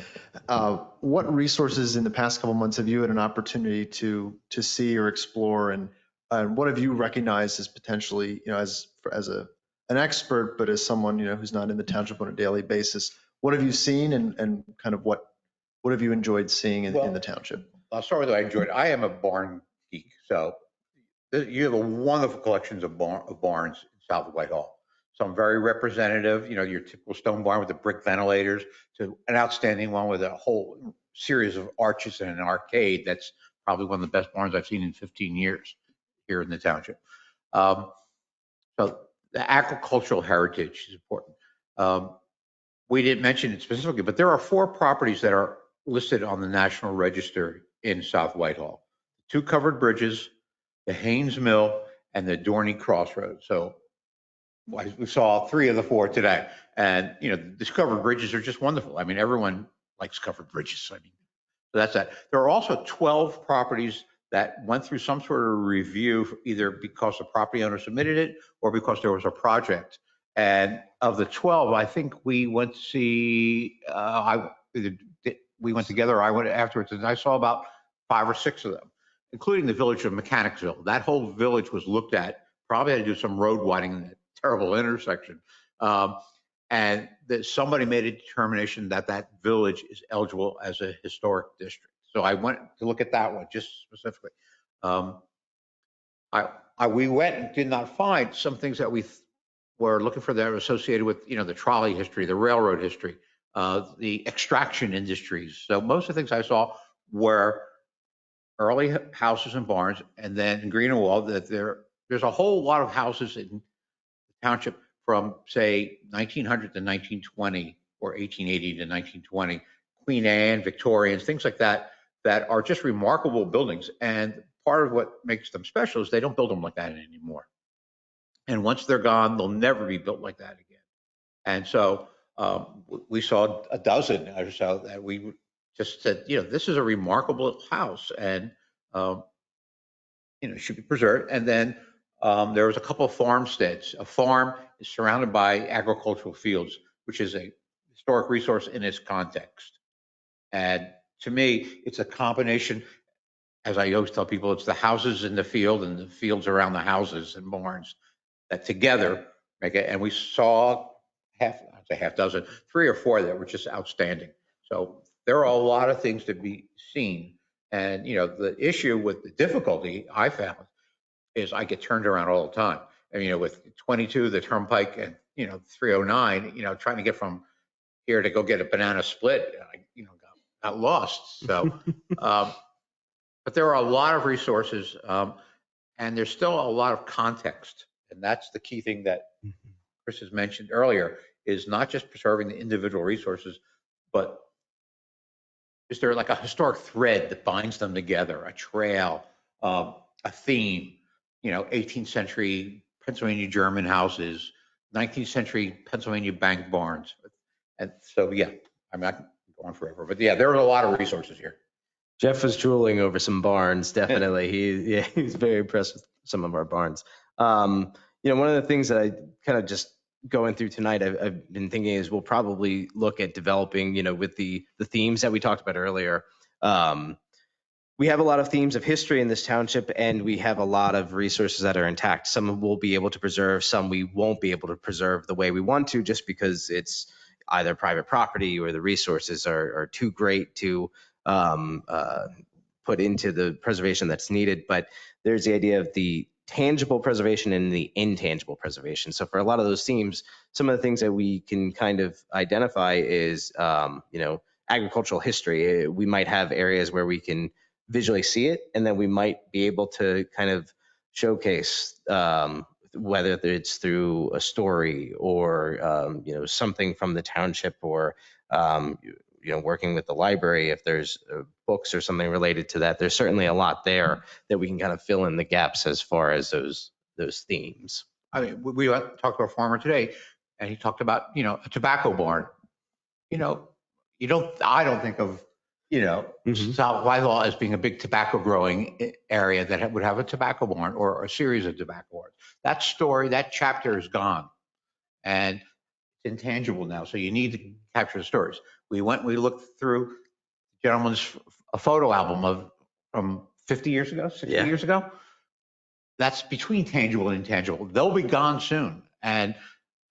what resources in the past couple months have you had an opportunity to see or explore, and what have you recognized as potentially, as an expert, but as someone who's not in the township on a daily basis, what have you seen, and kind of what have you enjoyed seeing in the township? I'll start with what I enjoyed. I am a barn geek, so you have a wonderful collections of barns in South Whitehall. Some very representative, your typical stone barn with the brick ventilators, to an outstanding one with a whole series of arches and an arcade. That's probably one of the best barns I've seen in 15 years here in the township. So the agricultural heritage is important. We didn't mention it specifically, but there are 4 properties that are listed on the National Register in South Whitehall. 2 covered bridges, the Haynes Mill, and the Dorney Crossroads. So we saw 3 of the 4 today. And, these covered bridges are just wonderful. I mean, everyone likes covered bridges. I mean, so that's that. There are also 12 properties that went through some sort of review, either because the property owner submitted it or because there was a project. And of the 12, I think we went to see, we went together, or I went afterwards, and I saw about 5 or 6 of them, including the village of Mechanicsville. That whole village was looked at, probably had to do some road widening in that terrible intersection. And that somebody made a determination that that village is eligible as a historic district. So I went to look at that one just specifically. We went and did not find some things that we were looking for that are associated with, the trolley history, the railroad history, the extraction industries. So most of the things I saw were early houses and barns, and then in Greenwald, that there's a whole lot of houses in the township from, say, 1900 to 1920 or 1880 to 1920, Queen Anne, Victorians, things like that, that are just remarkable buildings. And part of what makes them special is they don't build them like that anymore. And once they're gone, they'll never be built like that again. And so we saw a dozen or so that we just said, this is a remarkable house, and should be preserved. And then there was a couple of farmsteads. A farm is surrounded by agricultural fields, which is a historic resource in its context. And to me, it's a combination. As I always tell people, it's the houses in the field and the fields around the houses and barns that together make it. And we saw I'd say half dozen, 3 or 4 that were just outstanding. So there are a lot of things to be seen. And, the issue with the difficulty I found is I get turned around all the time. And, with 22, the Turnpike, and, 309, trying to get from here to go get a banana split, I, got lost. So, but there are a lot of resources, and there's still a lot of context. And that's the key thing that Chris has mentioned earlier, is not just preserving the individual resources, but is there like a historic thread that binds them together, a trail, a theme, 18th century Pennsylvania German houses, 19th century Pennsylvania bank barns. And so, yeah, I mean, I can go on forever, but yeah, there are a lot of resources here. Jeff was drooling over some barns. Definitely. He's very impressed with some of our barns. One of the things that I kind of just going through tonight, I've been thinking is we'll probably look at developing, with the themes that we talked about earlier. We have a lot of themes of history in this township, and we have a lot of resources that are intact. Some we'll be able to preserve, some we won't be able to preserve the way we want to, just because it's either private property or the resources are too great to put into the preservation that's needed. But there's the idea of the tangible preservation and the intangible preservation. So for a lot of those themes, some of the things that we can kind of identify is, agricultural history. We might have areas where we can visually see it, and then we might be able to kind of showcase whether it's through a story or something from the township, or working with the library. If there's books or something related to that, there's certainly a lot there that we can kind of fill in the gaps as far as those themes. I mean, we talked to a farmer today, and he talked about a tobacco barn. I don't think of South Whitehall as being a big tobacco growing area that would have a tobacco barn or a series of tobacco barns. That story, that chapter is gone. And intangible now. So you need to capture the stories. We looked through the gentleman's a photo album from 50 years ago, 60 years ago. That's between tangible and intangible. They'll be gone soon. And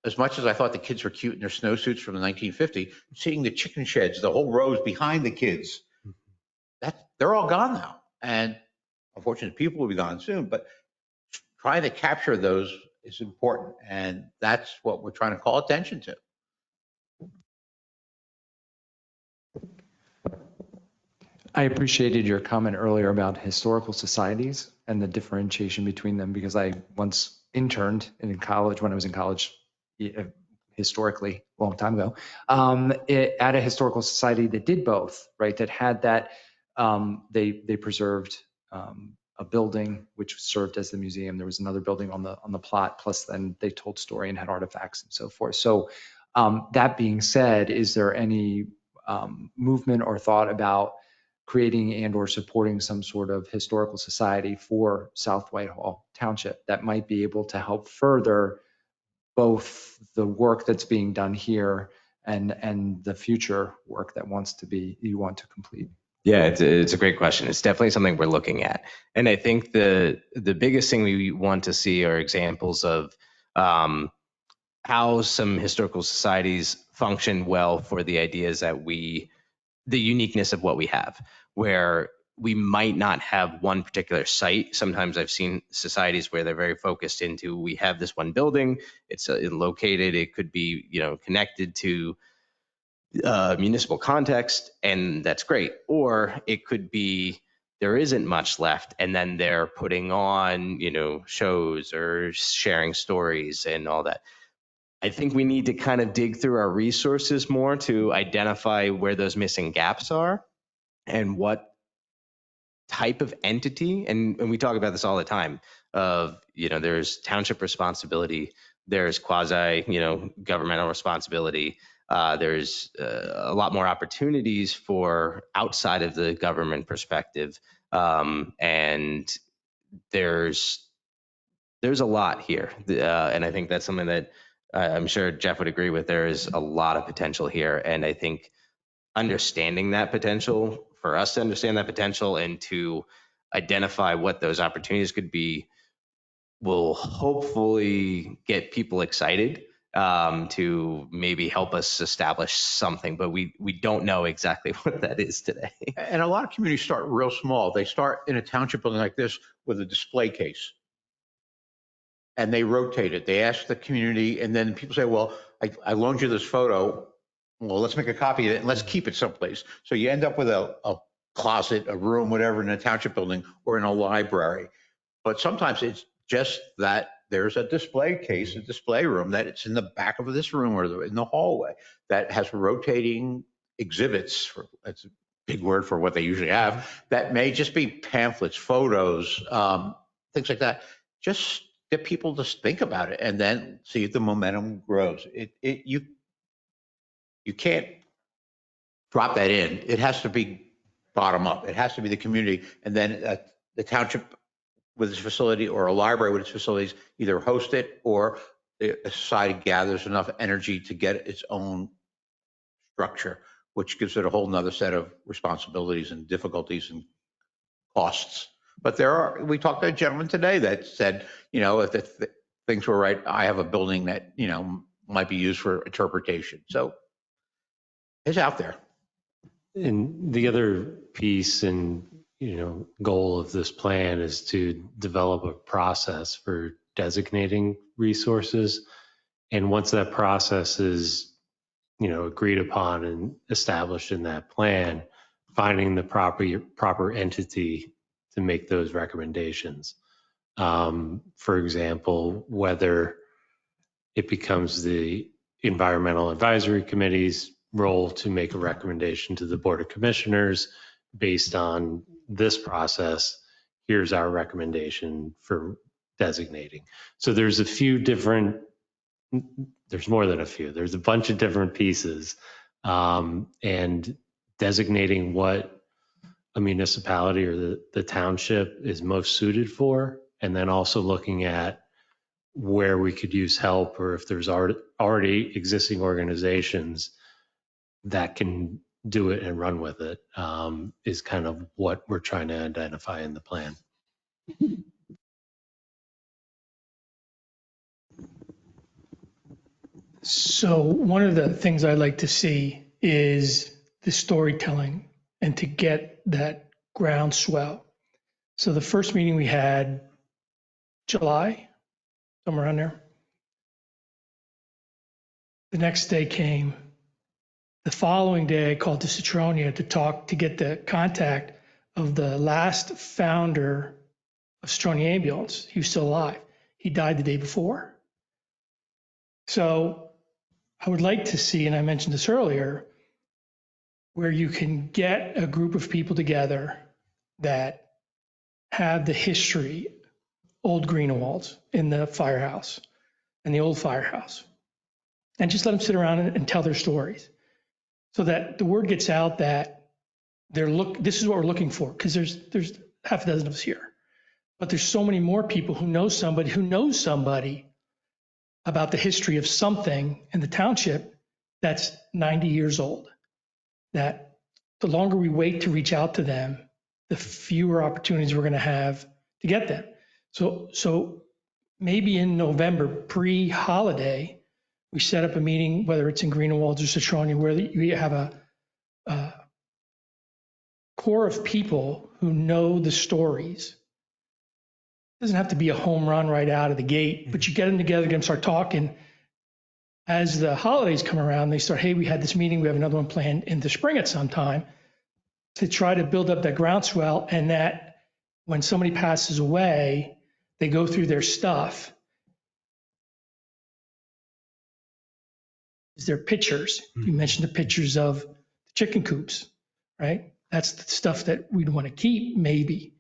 as much as I thought the kids were cute in their snowsuits from the 1950s, seeing the chicken sheds, the whole rows behind the kids, they're all gone now. And unfortunately, people will be gone soon. But trying to capture those is important. And that's what we're trying to call attention to. I appreciated your comment earlier about historical societies and the differentiation between them, because I once interned in college, when I was in college, historically, a long time ago, at a historical society that did both, right? That had that, they preserved a building which served as the museum. There was another building on the plot, plus then they told story and had artifacts and so forth. So that being said, is there any movement or thought about creating and or supporting some sort of historical society for South Whitehall Township that might be able to help further both the work that's being done here and the future work that you want to complete? Yeah, it's a great question. It's definitely something we're looking at. And I think the biggest thing we want to see are examples of how some historical societies function well for the ideas that the uniqueness of what we have, where we might not have one particular site. Sometimes I've seen societies where they're very focused into, we have this one building, it's located, it could be, connected to municipal context, and that's great. Or it could be, there isn't much left, and then they're putting on, shows or sharing stories and all that. I think we need to kind of dig through our resources more to identify where those missing gaps are and what type of entity. And we talk about this all the time of, there's township responsibility, there's quasi, governmental responsibility. There's a lot more opportunities for outside of the government perspective. And there's a lot here. And I think that's something that I'm sure Jeff would agree with. There is a lot of potential here. And I think understanding that potential, for us to understand that potential and to identify what those opportunities could be, will hopefully get people excited to maybe help us establish something. But we don't know exactly what that is today. And a lot of communities start real small. They start in a township building like this with a display case. And they rotate it. They ask the community, and then people say, well, I loaned you this photo. Well, let's make a copy of it and let's keep it someplace. So you end up with a closet, a room, whatever, in a township building or in a library. But sometimes it's just that there's a display case, a display room, that it's in the back of this room or in the hallway that has rotating exhibits. That's a big word for what they usually have. That may just be pamphlets, photos, things like that. Just get people to think about it and then see if the momentum grows. You can't drop that in. It has to be bottom up. It has to be the community. And then the township with its facility or a library with its facilities either host it, or a society gathers enough energy to get its own structure, which gives it a whole nother set of responsibilities and difficulties and costs. But we talked to a gentleman today that said, if things were right, I have a building that, might be used for interpretation. So it's out there. And the other piece and, goal of this plan is to develop a process for designating resources. And once that process is, agreed upon and established in that plan, finding the proper entity to make those recommendations. For example, whether it becomes the Environmental Advisory Committee's role to make a recommendation to the Board of Commissioners based on this process, here's our recommendation for designating. So there's more than a few, there's a bunch of different pieces, and designating what a municipality or the township is most suited for, and then also looking at where we could use help, or if there's already existing organizations that can do it and run with it, is kind of what we're trying to identify in the plan. So one of the things I like to see is the storytelling and to get that groundswell. So the first meeting we had, July, somewhere around there. The next day came. The following day, I called to Citronia to get the contact of the last founder of Citronia Ambulance. He was still alive. He died the day before. So I would like to see, and I mentioned this earlier, where you can get a group of people together that have the history, old Greenewalds in the firehouse and the old firehouse, and just let them sit around and tell their stories so that the word gets out that this is what we're looking for, because there's half a dozen of us here, but there's so many more people who know somebody about the history of something in the township that's 90 years old, that the longer we wait to reach out to them, the fewer opportunities we're going to have to get them. So maybe in November, pre-holiday, we set up a meeting, whether it's in Greenewalds or Citronia, where you have a core of people who know the stories. It doesn't have to be a home run right out of the gate, but you get them together, get them start talking. As the holidays come around, they start, hey, we had this meeting, we have another one planned in the spring at some time, to try to build up that groundswell, and that when somebody passes away, they go through their stuff. Is there pictures? You mentioned the pictures of the chicken coops, right? That's the stuff that we'd want to keep, maybe.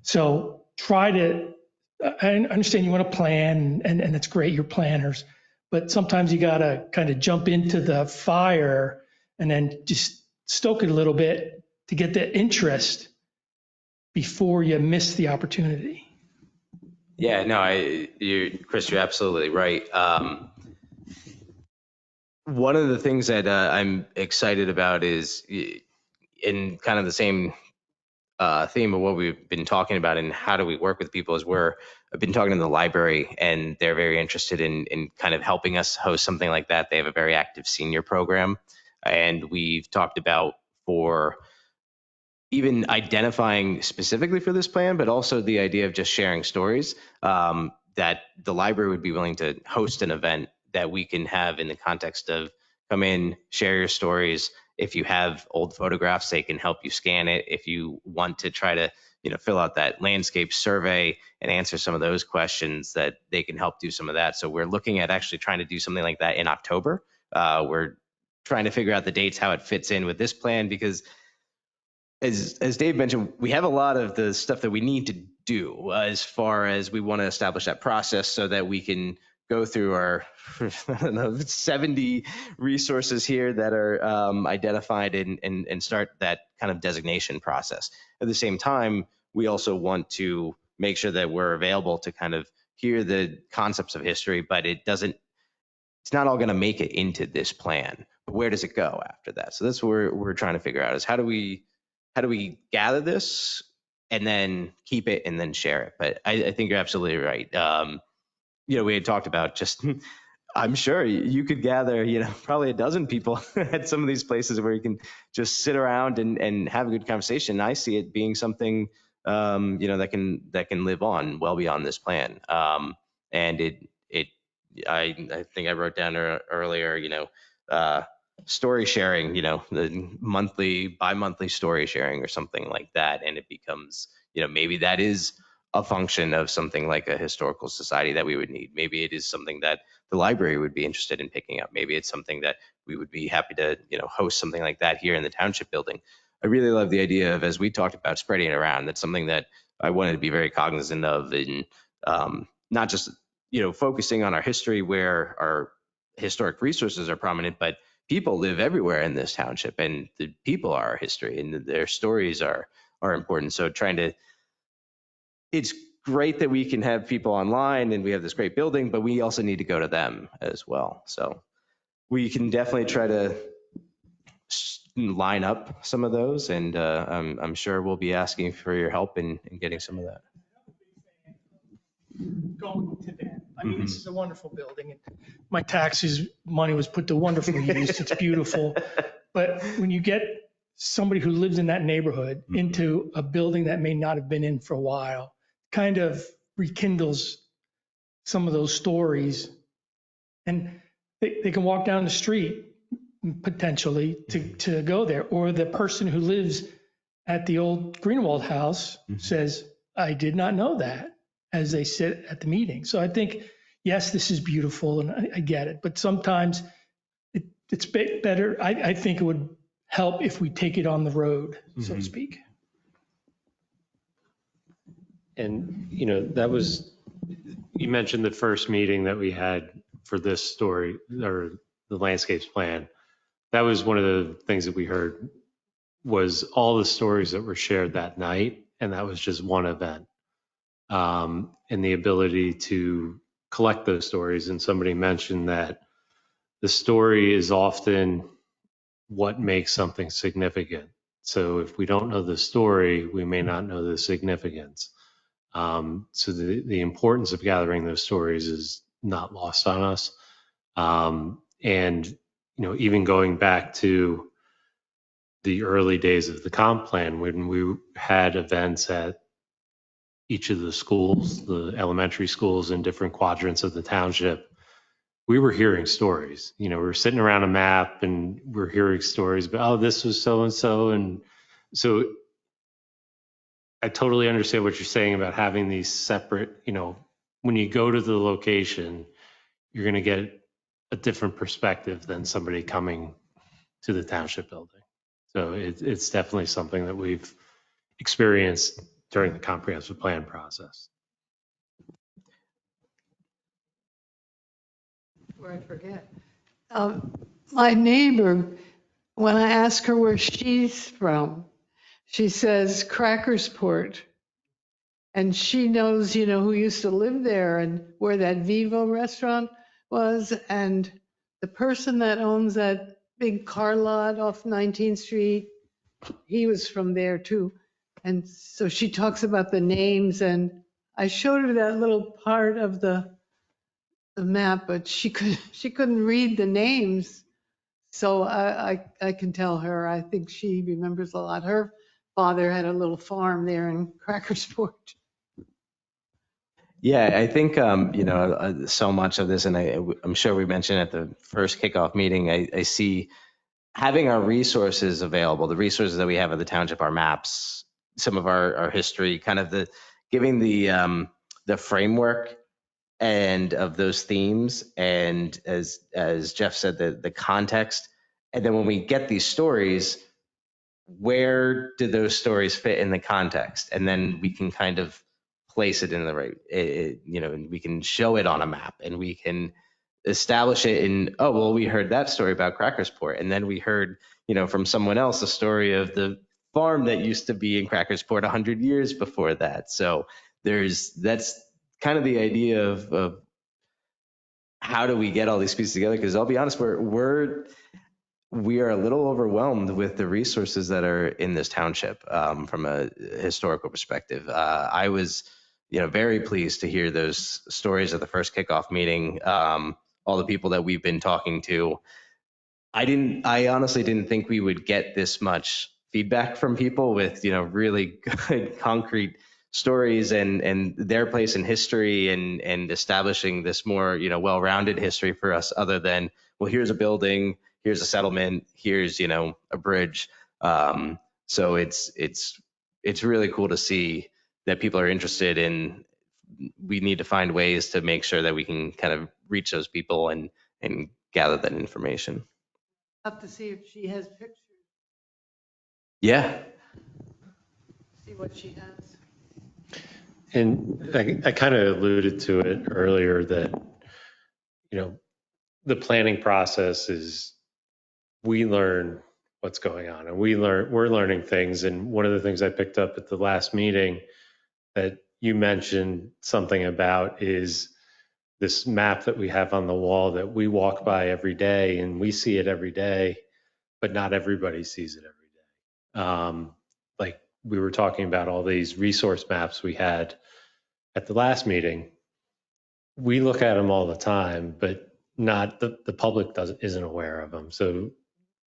So try to, I understand you want to plan, and that's great, you're planners, but sometimes you got to kind of jump into the fire and then just stoke it a little bit to get the interest before you miss the opportunity. Yeah, no, Chris, you're absolutely right. One of the things that I'm excited about is in kind of the same theme of what we've been talking about and how do we work with people is I've been talking to the library, and they're very interested in kind of helping us host something like that. They have a very active senior program, and we've talked about for even identifying specifically for this plan, but also the idea of just sharing stories, that the library would be willing to host an event that we can have in the context of come in, share your stories. If you have old photographs, they can help you scan it. If you want to try to, fill out that landscape survey and answer some of those questions, that they can help do some of that. So we're looking at actually trying to do something like that in October. We're trying to figure out the dates, how it fits in with this plan, because as Dave mentioned, we have a lot of the stuff that we need to do as far as we want to establish that process so that we can go through our 70 resources here that are identified and start that kind of designation process. At the same time, we also want to make sure that we're available to kind of hear the concepts of history, but it's not all going to make it into this plan. But where does it go after that? So that's what we're trying to figure out, is how do we gather this and then keep it and then share it? But I think you're absolutely right. We had talked about just, I'm sure you could gather, probably a dozen people at some of these places where you can just sit around and have a good conversation. I see it being something, that can live on well beyond this plan. And I think I wrote down earlier, story sharing, the bi-monthly story sharing or something like that. And it becomes, maybe that is a function of something like a historical society that we would need. Maybe it is something that the library would be interested in picking up. Maybe it's something that we would be happy to, host something like that here in the township building. I really love the idea of, as we talked about, spreading it around. That's something that I wanted to be very cognizant of, in not just, focusing on our history where our historic resources are prominent, but people live everywhere in this township, and the people are our history, and their stories are important. So it's great that we can have people online and we have this great building, but we also need to go to them as well. So we can definitely try to line up some of those, and I'm sure we'll be asking for your help in getting some of that. Going to them. I mean, this is a wonderful building, and my taxes money was put to wonderful use. It's beautiful. But when you get somebody who lives in that neighborhood into a building that may not have been in for a while, kind of rekindles some of those stories. And they can walk down the street potentially to go there. Or the person who lives at the old Greenwald house says, I did not know that, as they sit at the meeting. So I think, yes, this is beautiful and I get it, but sometimes it's better. I think it would help if we take it on the road, so to speak. And, that was, you mentioned the first meeting that we had for this story, or the landscapes plan. That was one of the things that we heard, was all the stories that were shared that night. And that was just one event. And the ability to collect those stories. And somebody mentioned that the story is often what makes something significant. So if we don't know the story, we may not know the significance. So the importance of gathering those stories is not lost on us. And, even going back to the early days of the comp plan, when we had events at each of the schools, the elementary schools in different quadrants of the township, we were hearing stories. We were sitting around a map and we're hearing stories about, oh, this was so-and-so. And so I totally understand what you're saying about having these separate, when you go to the location, you're going to get a different perspective than somebody coming to the township building. So it's definitely something that we've experienced during the comprehensive plan process. Before I forget, my neighbor, when I ask her where she's from, she says Crackersport. And she knows, who used to live there and where that Vivo restaurant was. And the person that owns that big car lot off 19th Street, he was from there too. And so she talks about the names, and I showed her that little part of the map, but she couldn't read the names. So I can tell her, I think she remembers a lot. Her father had a little farm there in Crackersport. Yeah, I think, so much of this, and I'm sure we mentioned at the first kickoff meeting, I see having our resources available, the resources that we have at the township, our maps, some of our history, kind of giving the framework and of those themes. And as Jeff said, the context. And then when we get these stories, where do those stories fit in the context? And then we can kind of place it in the right, and we can show it on a map, and we can establish it in, oh, well, we heard that story about Crackersport. And then we heard, from someone else, the story of the farm that used to be in Crackersport 100 years before that. So that's kind of the idea of how do we get all these pieces together? Because I'll be honest, we are a little overwhelmed with the resources that are in this township from a historical perspective. I was, very pleased to hear those stories at the first kickoff meeting. All the people that we've been talking to, I honestly didn't think we would get this much feedback from people with, really good concrete stories and their place in history and establishing this more, well-rounded history for us, other than, well, here's a building, here's a settlement, here's, a bridge. So it's really cool to see that people are interested in. We need to find ways to make sure that we can kind of reach those people and gather that information. Have to see if she has pictures, Yeah. see what she has. And I kind of alluded to it earlier that, the planning process is, we learn what's going on and we're learning things. And one of the things I picked up at the last meeting that, you mentioned something about is this map that we have on the wall that we walk by every day, and we see it every day, but not everybody sees it every day. Like we were talking about all these resource maps we had at the last meeting. We look at them all the time, but not the public isn't aware of them. So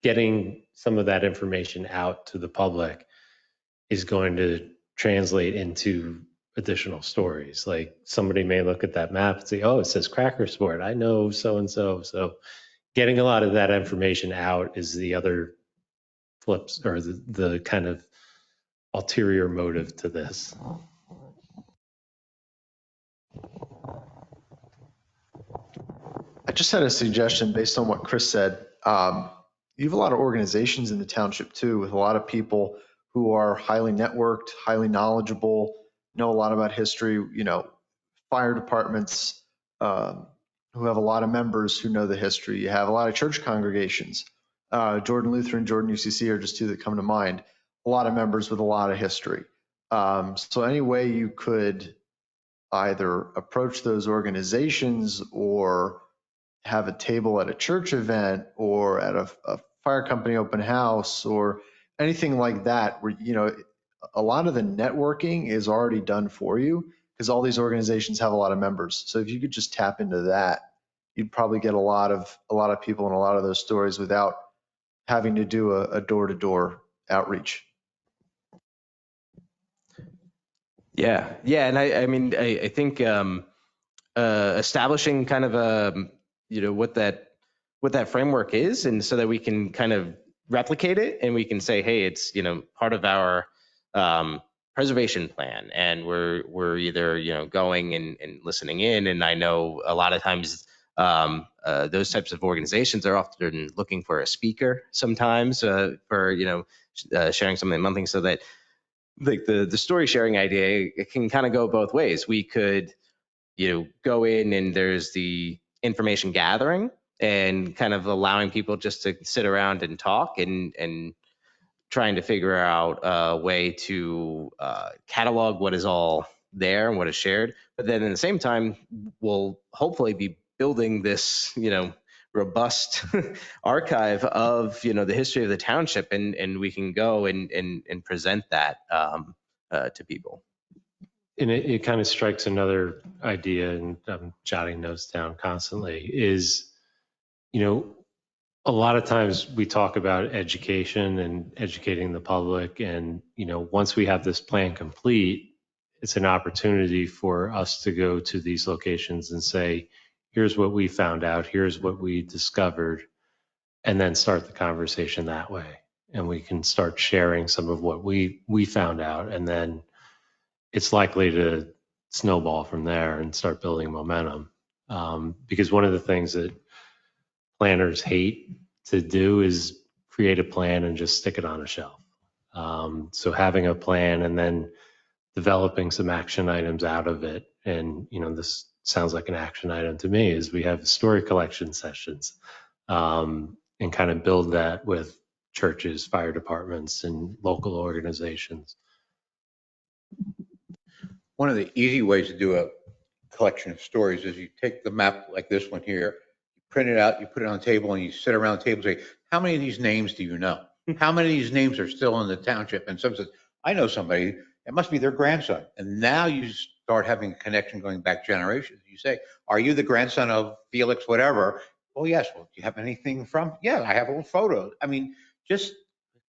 getting some of that information out to the public is going to translate into additional stories. Like somebody may look at that map and say, oh, it says Cracker Sport. I know so and so. So getting a lot of that information out is the other flips or the kind of ulterior motive to this. I just had a suggestion based on what Chris said. You have a lot of organizations in the township too, with a lot of people who are highly networked, highly knowledgeable, know a lot about history, you know, fire departments, who have a lot of members who know the history. You have a lot of church congregations. Jordan Lutheran, Jordan UCC are just two that come to mind. A lot of members with a lot of history. So any way you could either approach those organizations or have a table at a church event or at a fire company open house or anything like that, where, you know, a lot of the networking is already done for you because all these organizations have a lot of members. So if you could just tap into that, you'd probably get a lot of people and a lot of those stories without having to do a door-to-door outreach. Yeah, yeah, and I mean, I think establishing kind of what that framework is, and so that we can kind of replicate it, and we can say, hey, it's part of our preservation plan, and we're either going and listening in, and I know a lot of times those types of organizations are often looking for a speaker sometimes for sharing something monthly, so that like the story sharing idea, it can kind of go both ways. We could go in and there's the information gathering and kind of allowing people just to sit around and talk and trying to figure out a way to catalog what is all there and what is shared. But then at the same time, we'll hopefully be building this, robust archive of, the history of the township, and we can go and present that to people. And it kind of strikes another idea, and I'm jotting notes down constantly, is, a lot of times we talk about education and educating the public. And, once we have this plan complete, it's an opportunity for us to go to these locations and say, here's what we found out, here's what we discovered, and then start the conversation that way. And we can start sharing some of what we found out, and then it's likely to snowball from there and start building momentum. Because one of the things that planners hate to do is create a plan and just stick it on a shelf. So having a plan and then developing some action items out of it, and this sounds like an action item to me, is we have story collection sessions, and kind of build that with churches, fire departments, and local organizations. One of the easy ways to do a collection of stories is you take the map like this one here, you print it out, you put it on the table, and you sit around the table and say, how many of these names do you know? How many of these names are still in the township? And someone says, I know somebody, it must be their grandson. And now you start having a connection going back generations. You say, are you the grandson of Felix, whatever? Well, yes. Well, do you have anything from? Yeah, I have a little photo. I mean, just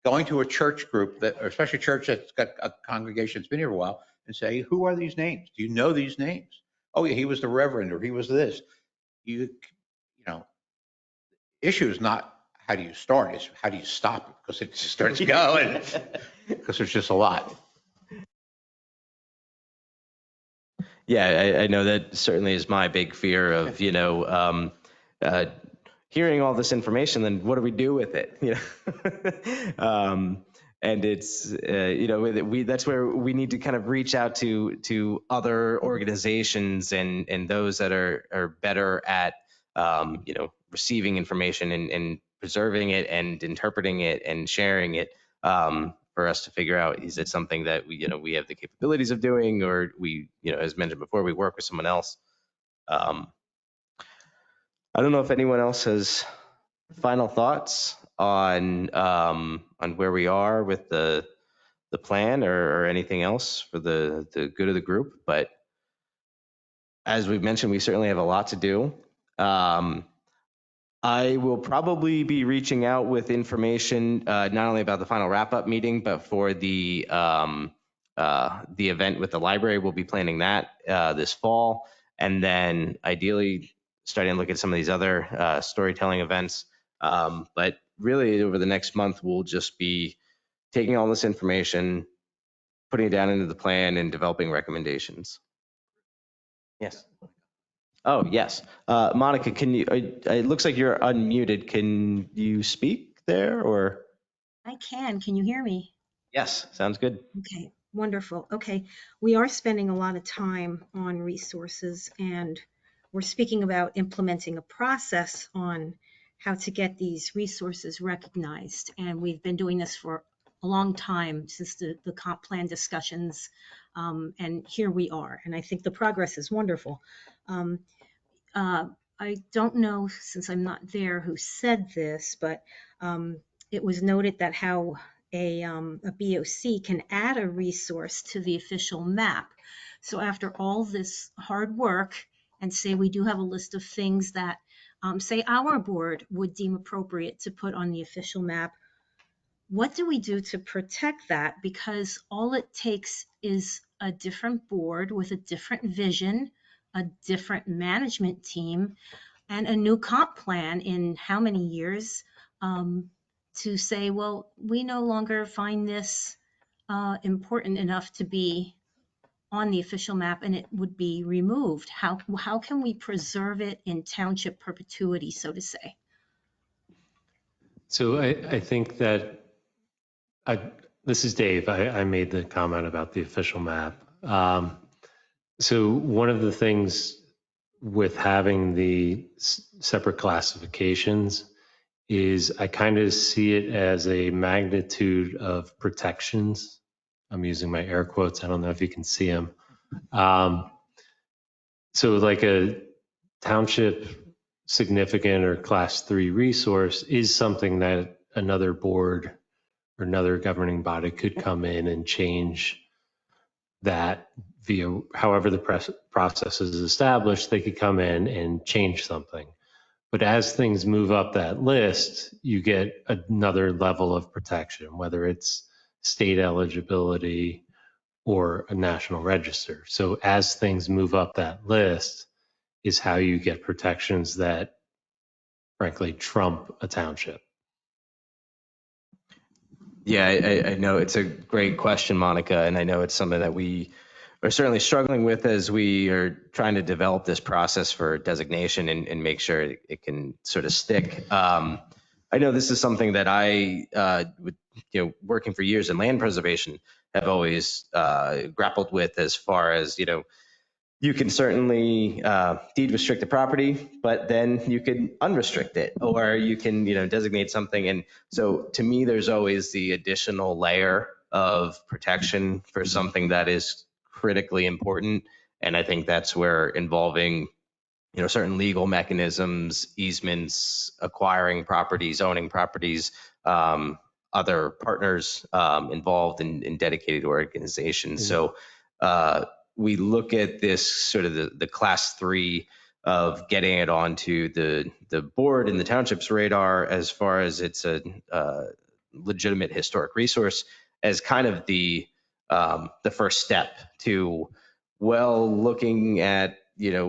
going to a church group, that, or especially a church that's got a congregation that's been here a while, and say, who are these names? Do you know these names? Oh yeah, he was the reverend, or he was this. You know, issue is not how do you start, it's how do you stop it, because it just starts going, because there's just a lot. Yeah, I know that certainly is my big fear of, hearing all this information, then what do we do with it? And it's, that's where we need to kind of reach out to other organizations and those that are better at, receiving information and preserving it and interpreting it and sharing it. for us to figure out, is it something that we have the capabilities of doing, or we, as mentioned before, we work with someone else. I don't know if anyone else has final thoughts on where we are with the plan or anything else for the good of the group. But as we've mentioned, we certainly have a lot to do. I will probably be reaching out with information not only about the final wrap-up meeting, but for the event with the library. We'll be planning that this fall, and then ideally starting to look at some of these other storytelling events. But really, over the next month, we'll just be taking all this information, putting it down into the plan, and developing recommendations. Yes. Oh, yes. Monica, can you, it looks like you're unmuted. Can you speak there, or? I can. Can you hear me? Yes, sounds good. Okay, wonderful. Okay, we are spending a lot of time on resources, and we're speaking about implementing a process on how to get these resources recognized. And we've been doing this for a long time, since the comp plan discussions, and here we are. And I think the progress is wonderful. I don't know, since I'm not there, who said this, but it was noted that how a BOC can add a resource to the official map. So after all this hard work, and say we do have a list of things that say our board would deem appropriate to put on the official map, what do we do to protect that? Because all it takes is a different board with a different vision, a different management team, and a new comp plan in how many years, to say, well, we no longer find this important enough to be on the official map, and it would be removed. How can we preserve it in township perpetuity, so to say? So I think that this is Dave. I made the comment about the official map. So one of the things with having the separate classifications is I kind of see it as a magnitude of protections. I'm using my air quotes. I don't know if you can see them. So like a township significant or class 3 resource is something that another board or another governing body could come in and change that via however the process is established. They could come in and change something. But as things move up that list, you get another level of protection, whether it's state eligibility or a national register. So as things move up that list is how you get protections that frankly trump a township. Yeah, I know it's a great question, Monica, and I know it's something that we are certainly struggling with as we are trying to develop this process for designation and make sure it can sort of stick. I know this is something that I, working for years in land preservation, have always grappled with, as far as, you can certainly deed restrict the property, but then you can unrestrict it, or you can, designate something. And so to me, there's always the additional layer of protection for something that is critically important. And I think that's where involving, certain legal mechanisms, easements, acquiring properties, owning properties, other partners involved in dedicated organizations. So we look at this sort of the class 3 of getting it onto the board and the township's radar, as far as it's a legitimate historic resource, as kind of the first step to, looking at,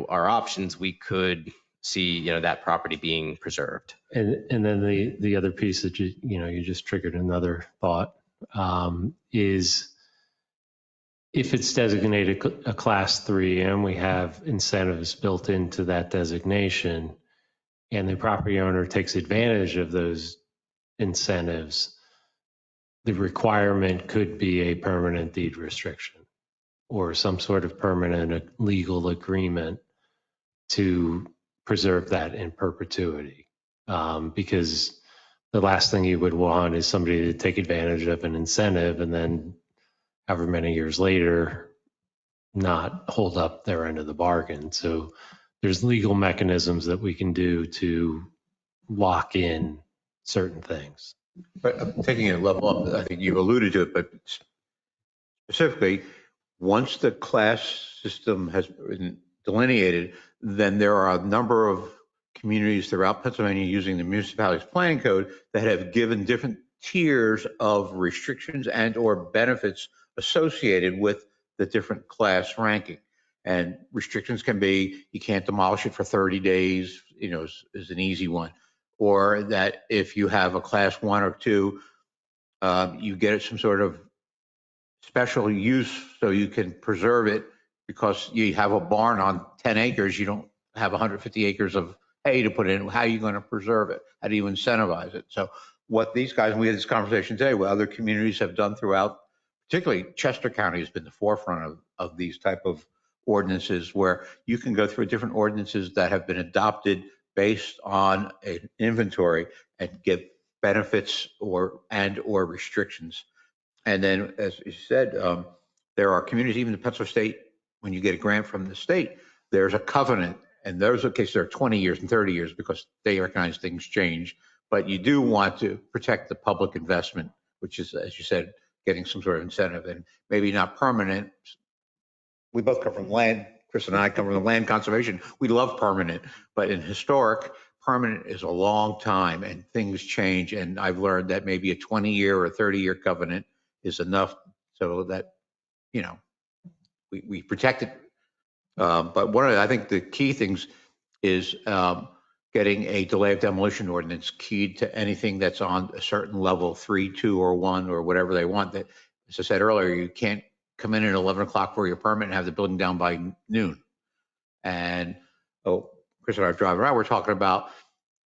our options, we could see, that property being preserved. And then the other piece that you just triggered another thought, is if it's designated a class 3 and we have incentives built into that designation, and the property owner takes advantage of those incentives, the requirement could be a permanent deed restriction or some sort of permanent legal agreement to preserve that in perpetuity, because the last thing you would want is somebody to take advantage of an incentive and then however many years later, not hold up their end of the bargain. So there's legal mechanisms that we can do to lock in certain things. But taking it a level up, I think you've alluded to it, but specifically, once the class system has been delineated, then there are a number of communities throughout Pennsylvania using the municipality's planning code that have given different tiers of restrictions and or benefits associated with the different class ranking. And restrictions can be, you can't demolish it for 30 days, is an easy one. Or that if you have a class 1 or 2, you get some sort of special use so you can preserve it because you have a barn on 10 acres, you don't have 150 acres of hay to put in. How are you going to preserve it? How do you incentivize it? So what these guys, and we had this conversation today, what other communities have done throughout, particularly Chester County has been the forefront of these type of ordinances where you can go through different ordinances that have been adopted based on an inventory and get benefits or restrictions. And then, as you said, there are communities, even in Pennsylvania State, when you get a grant from the state, there's a covenant. And those are cases that are 20 years and 30 years because they recognize things change. But you do want to protect the public investment, which is, as you said, getting some sort of incentive and maybe not permanent. We both come from land. Chris and I come from the land conservation. We love permanent, but in historic, permanent is a long time and things change. And I've learned that maybe a 20-year or 30-year covenant is enough so that, we protect it. But one of I think the key things is getting a delay of demolition ordinance keyed to anything that's on a certain level, 3, 2, or 1, or whatever they want. That, as I said earlier, you can't come in at 11 o'clock for your permit and have the building down by noon. And Chris and I are driving around, we're talking about,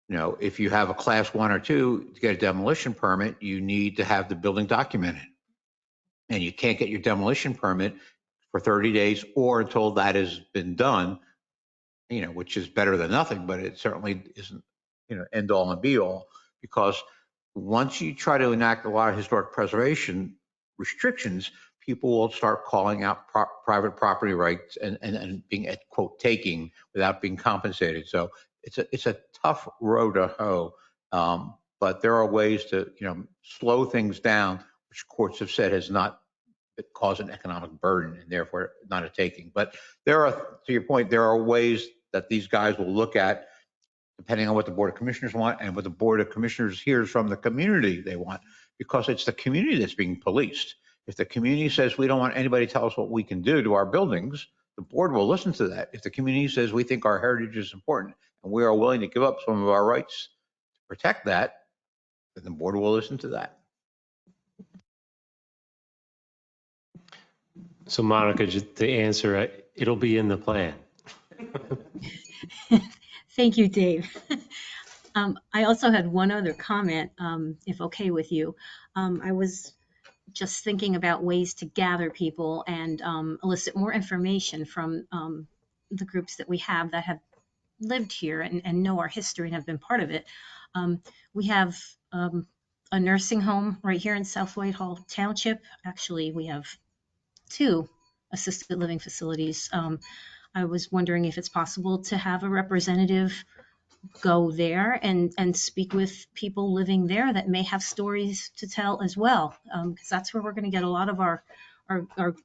if you have a class 1 or 2 to get a demolition permit, you need to have the building documented. And you can't get your demolition permit for 30 days or until that has been done, which is better than nothing, but it certainly isn't, end all and be all, because once you try to enact a lot of historic preservation restrictions, people will start calling out private property rights and being at quote taking without being compensated. So it's a tough road to hoe, but there are ways to slow things down, which courts have said has not caused an economic burden and therefore not a taking. But there are, to your point, there are ways that these guys will look at depending on what the Board of Commissioners want and what the Board of Commissioners hears from the community they want, because it's the community that's being policed. If the community says we don't want anybody to tell us what we can do to our buildings, the board will listen to that. If the community says we think our heritage is important and we are willing to give up some of our rights to protect that, then the board will listen to that. So Monica, just to answer, it'll be in the plan. Thank you, Dave. I also had one other comment, if okay with you. I was just thinking about ways to gather people and elicit more information from the groups that we have that have lived here and know our history and have been part of it. We have a nursing home right here in South Whitehall Township. Actually, we have 2 assisted living facilities. I was wondering if it's possible to have a representative go there and speak with people living there that may have stories to tell as well, because that's where we're going to get a lot of our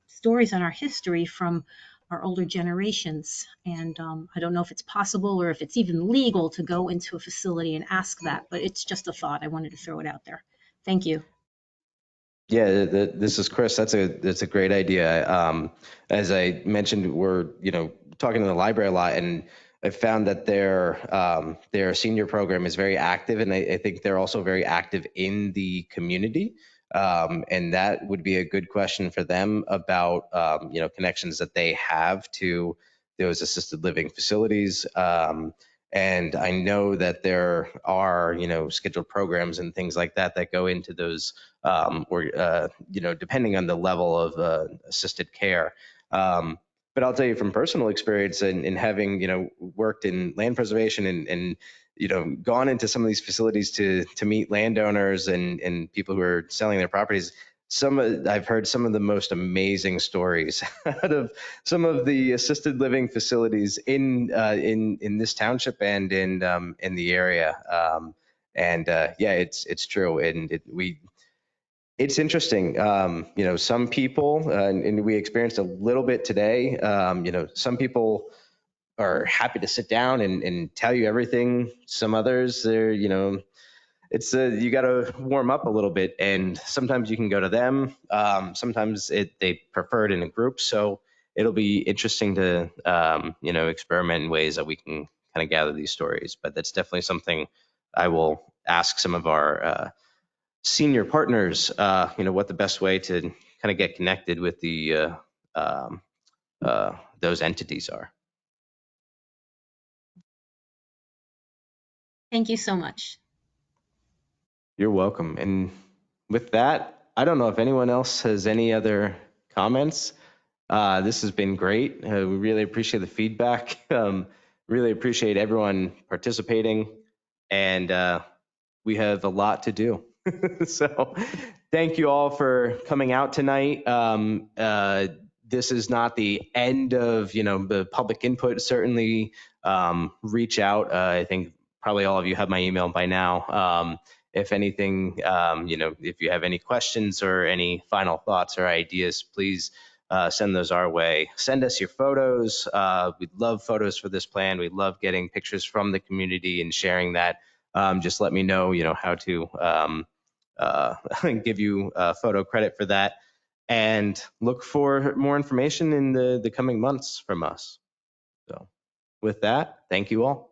stories and our history from our older generations. And I don't know if it's possible or if it's even legal to go into a facility and ask that, but it's just a thought. I wanted to throw it out there. Thank you. Yeah, this is Chris. That's a great idea. As I mentioned, we're talking to the library a lot, and I found that their senior program is very active, and I think they're also very active in the community. And that would be a good question for them about connections that they have to those assisted living facilities. And I know that there are scheduled programs and things like that that go into those, depending on the level of assisted care. But I'll tell you from personal experience and having worked in land preservation and gone into some of these facilities to meet landowners and people who are selling their properties, I've heard some of the most amazing stories out of some of the assisted living facilities in this township and in the area. Yeah, it's true, and it's interesting. Some people, and we experienced a little bit today. Some people are happy to sit down and tell you everything. Some others, they're, it's you got to warm up a little bit, and sometimes you can go to them. Sometimes they prefer it in a group. So it'll be interesting to, experiment in ways that we can kind of gather these stories. But that's definitely something I will ask some of our senior partners, what the best way to kind of get connected with the those entities are. Thank you so much. You're welcome. And with that, I don't know if anyone else has any other comments. This has been great. We really appreciate the feedback. Really appreciate everyone participating, and we have a lot to do. So thank you all for coming out tonight. This is not the end of, the public input. Certainly reach out. I think probably all of you have my email by now. If anything, if you have any questions or any final thoughts or ideas, please send those our way. Send us your photos. We'd love photos for this plan. We love getting pictures from the community and sharing that. Just let me know, how to give you photo credit for that, and look for more information in the coming months from us. So with that, thank you all.